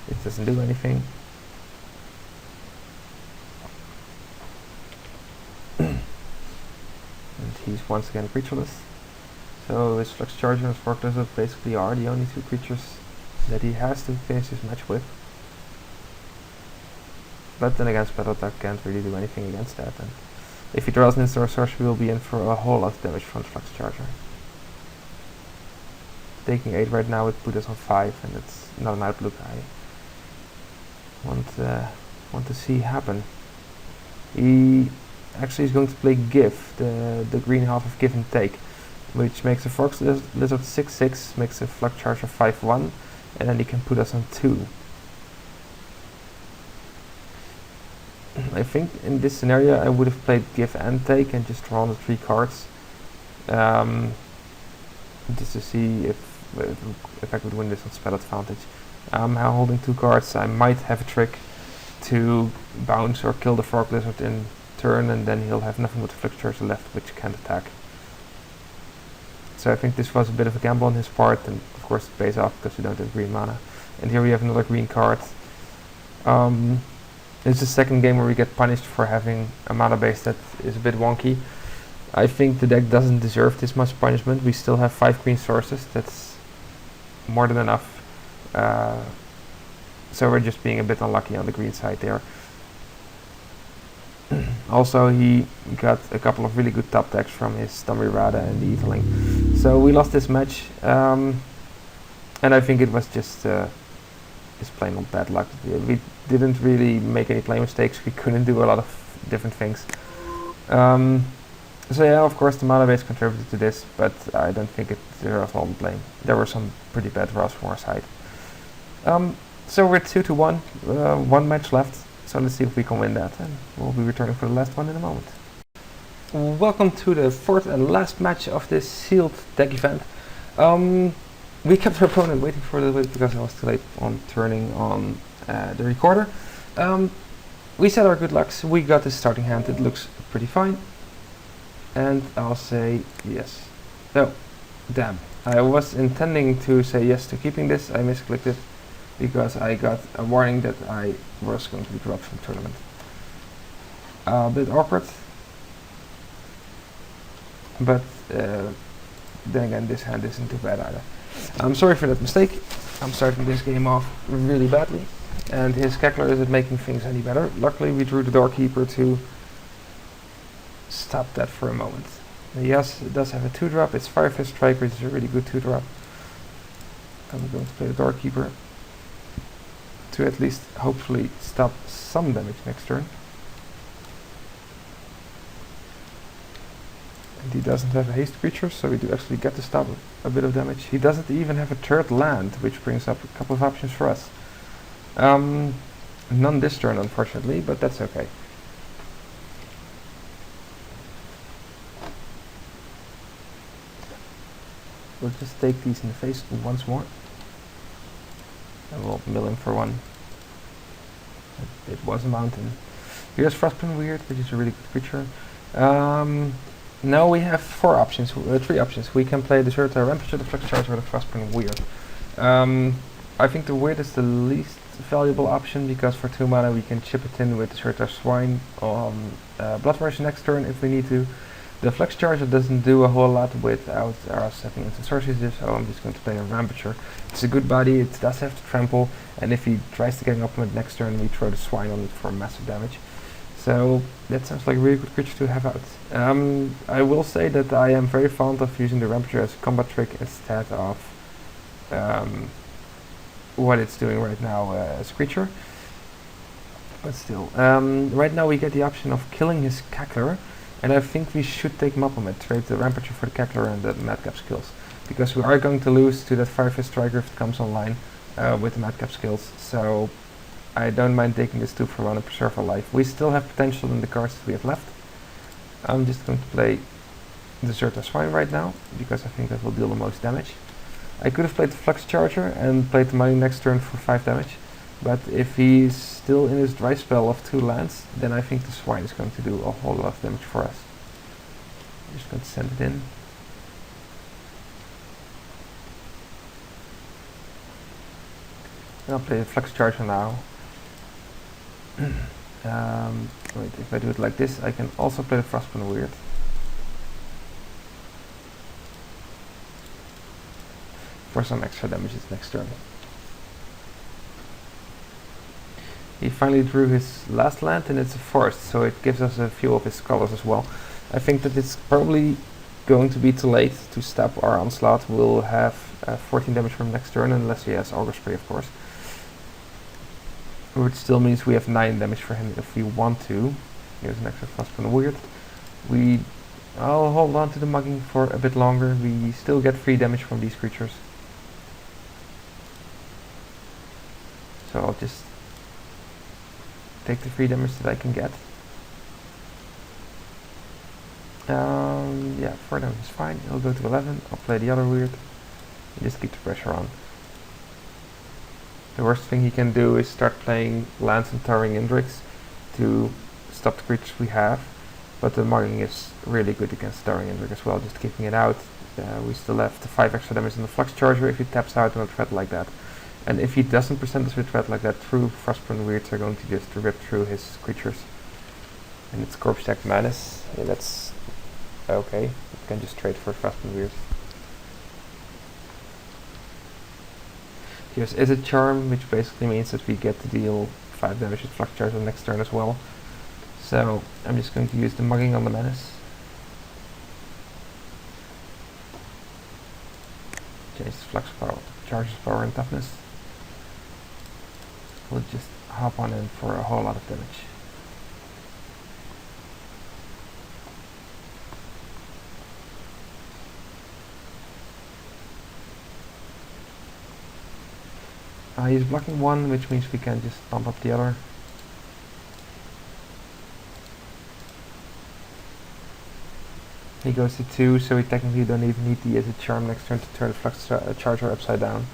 It doesn't do anything. And he's once again creatureless. So his Flux Charger and Frog Lizard basically are the only 2 creatures that he has to finish his match with. But then again, Spell Attack can't really do anything against that. And if he draws an instant or sorcery, we'll be in for a whole lot of damage from the Flux Charger. Taking 8 right now would put us on 5, and it's not an outlook I want to see happen. He actually is going to play Give, the green half of Give and Take, which makes a Frog Lizard 6/6, makes a Flux Charger 5/1, and then he can put us on 2. I think in this scenario I would have played Give and Take and just drawn the 3 cards, just to see if I could win this on spell advantage. I'm holding 2 cards. I might have a trick to bounce or kill the Frog Lizard in turn, and then he'll have nothing but the Flux Charger left, which can't attack. So I think this was a bit of a gamble on his part, and of course it pays off because we don't have green mana. And here we have another green card. It's the second game where we get punished for having a mana base that is a bit wonky. I think the deck doesn't deserve this much punishment. We still have 5 green sources. That's more than enough. So we're just being a bit unlucky on the green side there. Also, he got a couple of really good top decks from his Domirada and the Eviling. So we lost this match, and I think it was just plain old bad luck. We didn't really make any play mistakes. We couldn't do a lot of different things. So yeah, of course the mana base contributed to this, but I don't think it deserves all the blame. There were some pretty bad draws from our side. So we're 2-1, 1 match left. So let's see if we can win that, and we'll be returning for the last one in a moment. Welcome to the 4th and last match of this sealed deck event. We kept our opponent waiting for a little bit because I was too late on turning on the recorder. We said our good lucks. We got this starting hand. It looks pretty fine. And I'll say yes. No, damn. I was intending to say yes to keeping this. I misclicked it because I got a warning that I was going to be dropped from the tournament. A bit awkward. But then again, this hand isn't too bad either. I'm sorry for that mistake. I'm starting this game off really badly, and his Cackler isn't making things any better. Luckily we drew the Doorkeeper to stop that for a moment. Yes, it does have a 2-drop. It's Fire Fist Striker, which is a really good 2-drop. I'm going to play the Doorkeeper to at least hopefully stop some damage next turn. And he doesn't have a haste creature, so we do actually get to stop a bit of damage. He doesn't even have a third land, which brings up a couple of options for us. None this turn, unfortunately, but that's okay. We'll just take these in the face once more. And we'll mill him for one. It was a mountain. Here's Frostpin Weird, which is a really good creature. Now we have 3 options. We can play the Deserter Rampager, the Flux Charger, or the Frostpin Weird. I think the Weird is the least valuable option, because for 2 mana we can chip it in with the Deserter Swine on Bloodrush next turn if we need to. The Flux Charger doesn't do a whole lot without our setting into sorceries, so I'm just going to play a Rampager. It's a good body, it does have to trample, and if he tries to gang up on it next turn, we throw the Swine on it for massive damage. So that sounds like a really good creature to have out. I will say that I am very fond of using the Rampager as a combat trick instead of what it's doing right now as a creature. But still, right now we get the option of killing his Cackler, and I think we should take him up on it, trade the Rampager for the Cackler and the Madcap skills, because we are going to lose to that Fire Fist Striker if it comes online with the Madcap skills. So I don't mind taking this 2 for 1 and preserve our life. We still have potential in the cards that we have left. I'm just going to play Deserter Swine right now, because I think that will deal the most damage. I could have played the Flux Charger and played the money next turn for 5 damage, but if he's still in his dry spell of 2 lands, then I think the Swine is going to do a whole lot of damage for us. I'm just going to send it in. I'll play the Flux Charger now. Wait, if I do it like this, I can also play the Frostpin Weird. For some extra damages next turn. He finally drew his last land, and it's a forest, so it gives us a few of his colors as well. I think that it's probably going to be too late to stop our onslaught. We'll have 14 damage from next turn, unless he has Augur Spray, of course. Which still means we have 9 damage for him if we want to. Here's an extra Frostpin Weird. I'll hold on to the mugging for a bit longer. We still get 3 damage from these creatures. So I'll just take the 3 damage that I can get. Yeah, 4 damage is fine. I'll go to 11. I'll play the other Weird. And just keep the pressure on. The worst thing he can do is start playing lands and Towering Indrix to stop the creatures we have. But the mugging is really good against Towering Indrix as well, just kicking it out. We still have the 5 extra damage in the Flux Charger if he taps out on a threat like that. And if he doesn't present us with a threat like that, true Frostpin Weirds are going to just rip through his creatures. And it's Corpse Deck Madness. Yeah, that's okay. You can just trade for Frostpin Weird. Here's Is It Charm, which basically means that we get to deal 5 damage with Flux Charger next turn as well. So I'm just going to use the mugging on the Menace. Change the Flux power, Charger's power and toughness. We'll just hop on in for a whole lot of damage. He's blocking 1, which means we can just bump up the other. He goes to 2, so we technically don't even need the Is It Charm next turn to turn the Flux Charger upside down.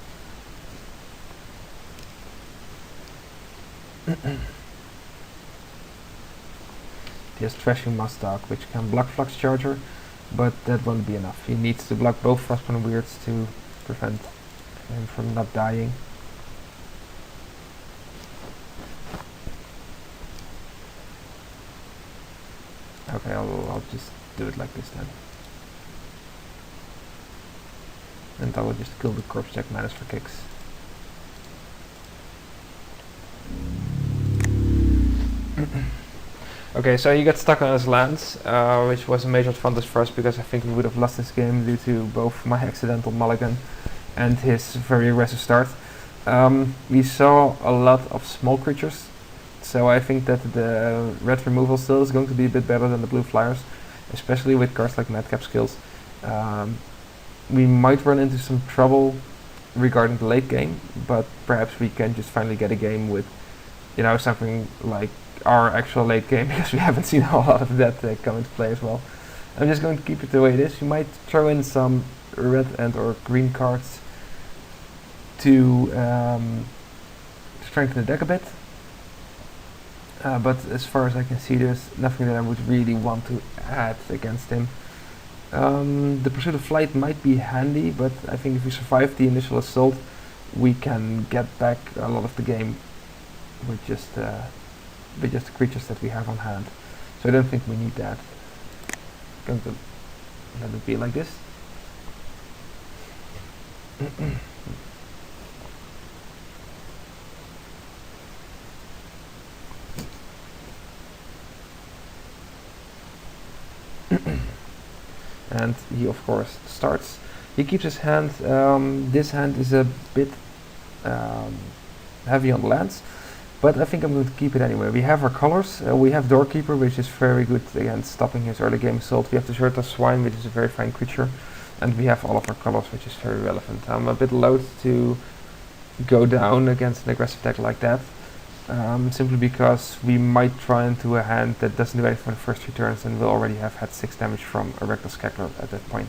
He has Thrashing Mustang, which can block Flux Charger, but that won't be enough. He needs to block both Frostpin Weirds to prevent him from not dying. Okay, I'll just do it like this then. And I will just kill the Corpse Deck Madness for kicks. Okay, so he got stuck on his lands, which was a major advantage for us because I think we would have lost this game due to both my accidental mulligan and his very aggressive start. We saw a lot of small creatures, so I think that the red removal still is going to be a bit better than the blue flyers, especially with cards like Madcap Skills. We might run into some trouble regarding the late game, but perhaps we can just finally get a game with, you know, something like our actual late game, because we haven't seen a lot of that come into play as well. I'm just going to keep it the way it is. You might throw in some red and or green cards to strengthen the deck a bit. But as far as I can see, there's nothing that I would really want to add against him. The Pursuit of Flight might be handy, but I think if we survive the initial assault, we can get back a lot of the game with just the creatures that we have on hand. So I don't think we need that. Going to let it be like this. And he of course starts. He keeps his hand. This hand is a bit heavy on lands, but I think I'm going to keep it anyway. We have our colors. We have Doorkeeper, which is very good against stopping his early game assault. We have the Zerta Swine, which is a very fine creature, and we have all of our colors, which is very relevant. I'm a bit loath to go down against an aggressive deck like that, simply because we might try into a hand that doesn't do anything for the first 3 turns, and we'll already have had 6 damage from a Reckless Cackler at that point.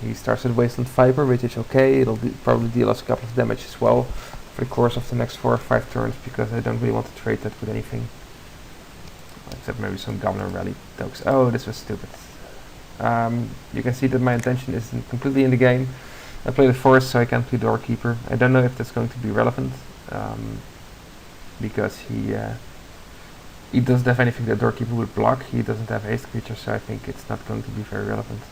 He starts with Wasteland Viper, which is okay. It'll probably deal us a couple of damage as well for the course of the next 4 or 5 turns, because I don't really want to trade that with anything. Except maybe some Goblin Rally tokes. Oh, this was stupid. You can see that my intention isn't completely in the game. I played a Forest, so I can't play Doorkeeper. I don't know if that's going to be relevant, because he doesn't have anything that Doorkeeper would block. He doesn't have haste creatures, so I think it's not going to be very relevant.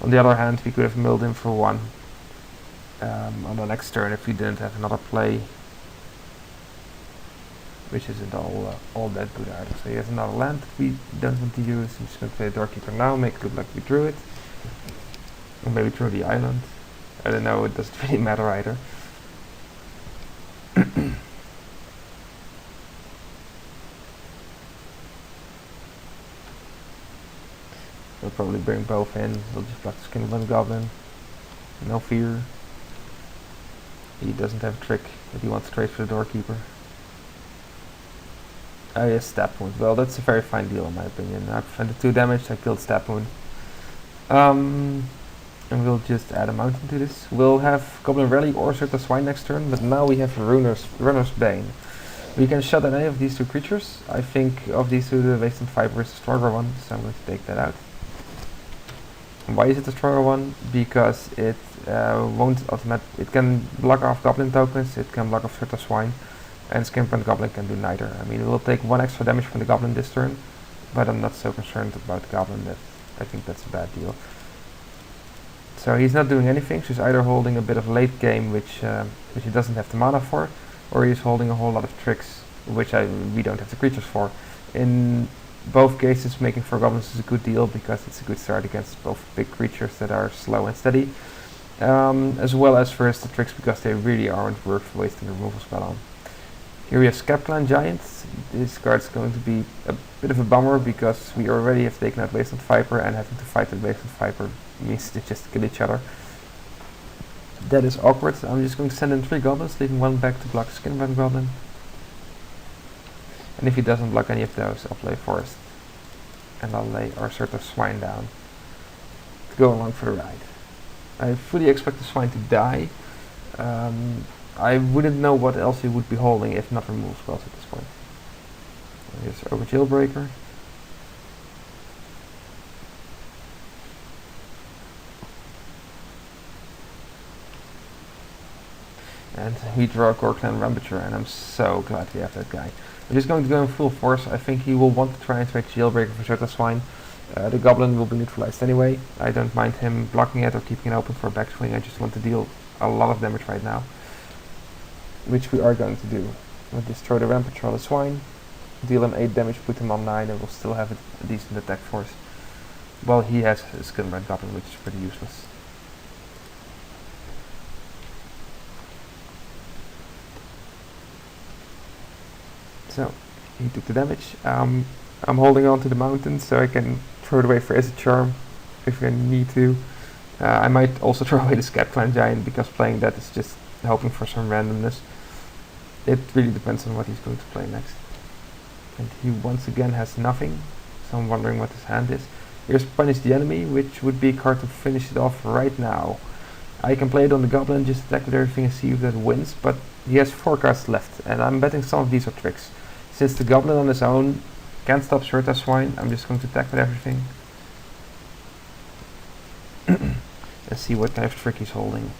On the other hand, we could have milled him for 1 on the next turn if we didn't have another play, which isn't all that good either. So he has another land that we don't want to use. I'm just going to play Doorkeeper now, make it look like we drew it. Or maybe throw the island. I don't know, it doesn't really matter either. We'll probably bring both in. We'll just block the Skinblend Goblin. No fear. He doesn't have a trick if he wants to trade for the Doorkeeper. Oh yes, Stab Wound. Well, that's a very fine deal in my opinion. I prevented 2 damage, I killed Stab Wound. And we'll just add a mountain to this. We'll have Goblin Rally or Zerta Swine next turn, but now we have Runner's Bane. We can shut down any of these 2 creatures. I think of these 2 the Wasteland Viper is the stronger one, so I'm going to take that out. And why is it the stronger one? Because it it can block off Goblin tokens, it can block off Zerta Swine, and Skimp Goblin can do neither. I mean, it will take 1 extra damage from the Goblin this turn, but I'm not so concerned about the Goblin that I think that's a bad deal. So he's not doing anything, so he's either holding a bit of late game, which he doesn't have the mana for, or he's holding a whole lot of tricks, which we don't have the creatures for. In both cases, making 4 goblins is a good deal, because it's a good start against both big creatures that are slow and steady, as well as first the tricks, because they really aren't worth wasting a removal spell on. Here we have Scapclan Giant. This card's going to be a bit of a bummer, because we already have taken out Wasteland Viper, and having to fight with Wasteland Viper means they just kill each other. That is awkward. I'm just going to send in 3 goblins, leaving 1 back to block Skinbound Goblin. And if he doesn't block any of those, I'll play Forest. And I'll lay our sort of Swine down to go along for the ride. I fully expect the Swine to die. I wouldn't know what else he would be holding if not removal spells at this point. Here's Over Jailbreaker. And we draw Gorklan Ravager, and I'm so glad we have that guy. I'm just going to go in full force. I think he will want to try and trade Jailbreaker for Zerta Swine. The Goblin will be neutralized anyway. I don't mind him blocking it or keeping it open for a backswing. I just want to deal a lot of damage right now, which we are going to do. We'll destroy the Rampage or the Swine, deal him 8 damage, put him on 9, and we'll still have a decent attack force. Well, he has a Skinbrand Goblin, which is pretty useless. So, he took the damage. I'm holding on to the mountain so I can throw it away for Acid Charm if I need to. I might also throw away the Scat Clan Giant because playing that is just hoping for some randomness. It really depends on what he's going to play next. And he once again has nothing, so I'm wondering what his hand is. Here's Punish the Enemy, which would be a card to finish it off right now. I can play it on the Goblin, just attack with everything and see if that wins, but he has 4 cards left, and I'm betting some of these are tricks. Since the Goblin on his own can't stop Surta Swine, I'm just going to attack with everything. And see what kind of trick he's holding.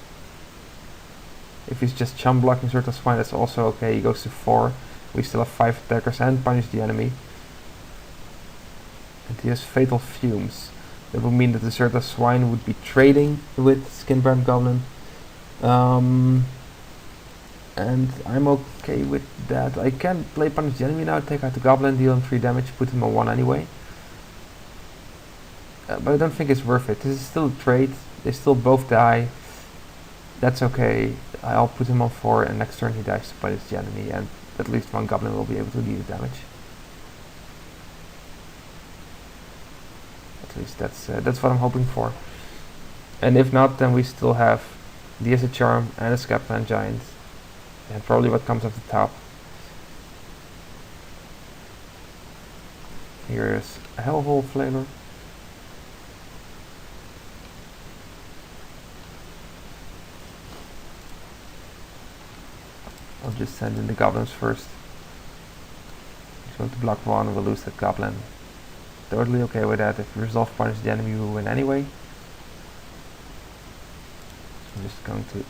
If he's just chum blocking Surta Swine, that's also okay. He goes to 4. We still have 5 attackers and Punish the Enemy. And he has Fatal Fumes. That would mean that the Surta Swine would be trading with Skinbrand Goblin. And I'm okay with that. I can play Punish the Enemy now, take out the Goblin, deal him 3 damage, put him on 1 anyway. But I don't think it's worth it. This is still a trade. They still both die. That's okay. I'll put him on 4 and next turn he dies to Punish the Enemy, and at least 1 Goblin will be able to deal the damage. At least that's what I'm hoping for. And if not, then we still have the Acid Charm and a Scat Clan Giant. And probably what comes off the top. Here's a Hellhole Flamer. I'll just send in the Goblins first. He's going to block 1 and we'll lose that Goblin. Totally okay with that. If we resolve Punish the Enemy, we will win anyway. So I'm just going to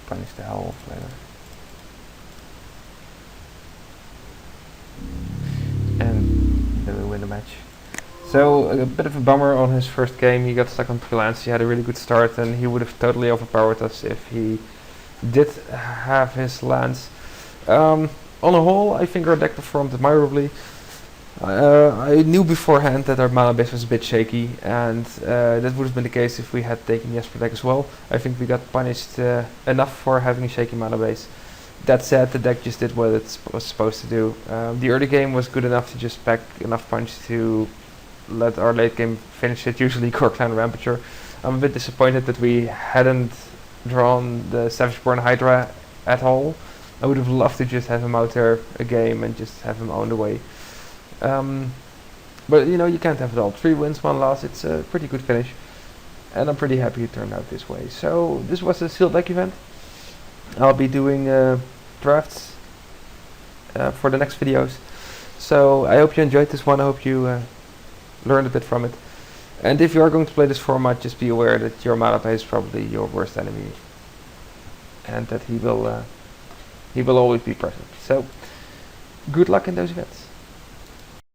punish the Hellhole Flamer. And then we win the match. So a bit of a bummer on his first game. He got stuck on 3 lands. He had a really good start and he would have totally overpowered us if he did have his lands. On a whole, I think our deck performed admirably. I knew beforehand that our mana base was a bit shaky, and that would have been the case if we had taken the Esper deck as well. I think we got punished enough for having a shaky mana base. That said, the deck just did what it was supposed to do. The early game was good enough to just pack enough punch to let our late game finish it, usually Core Clan Rampager. I'm a bit disappointed that we hadn't drawn the Savageborn Hydra at all. I would have loved to just have him out there a game and just have him owned away. But you know, you can't have it all. 3 wins, 1 loss, it's a pretty good finish. And I'm pretty happy it turned out this way. So this was a sealed deck event. I'll be doing drafts for the next videos. So I hope you enjoyed this one. I hope you learned a bit from it. And if you are going to play this format, just be aware that your mana base is probably your worst enemy. And that he will always be present. So good luck in those events.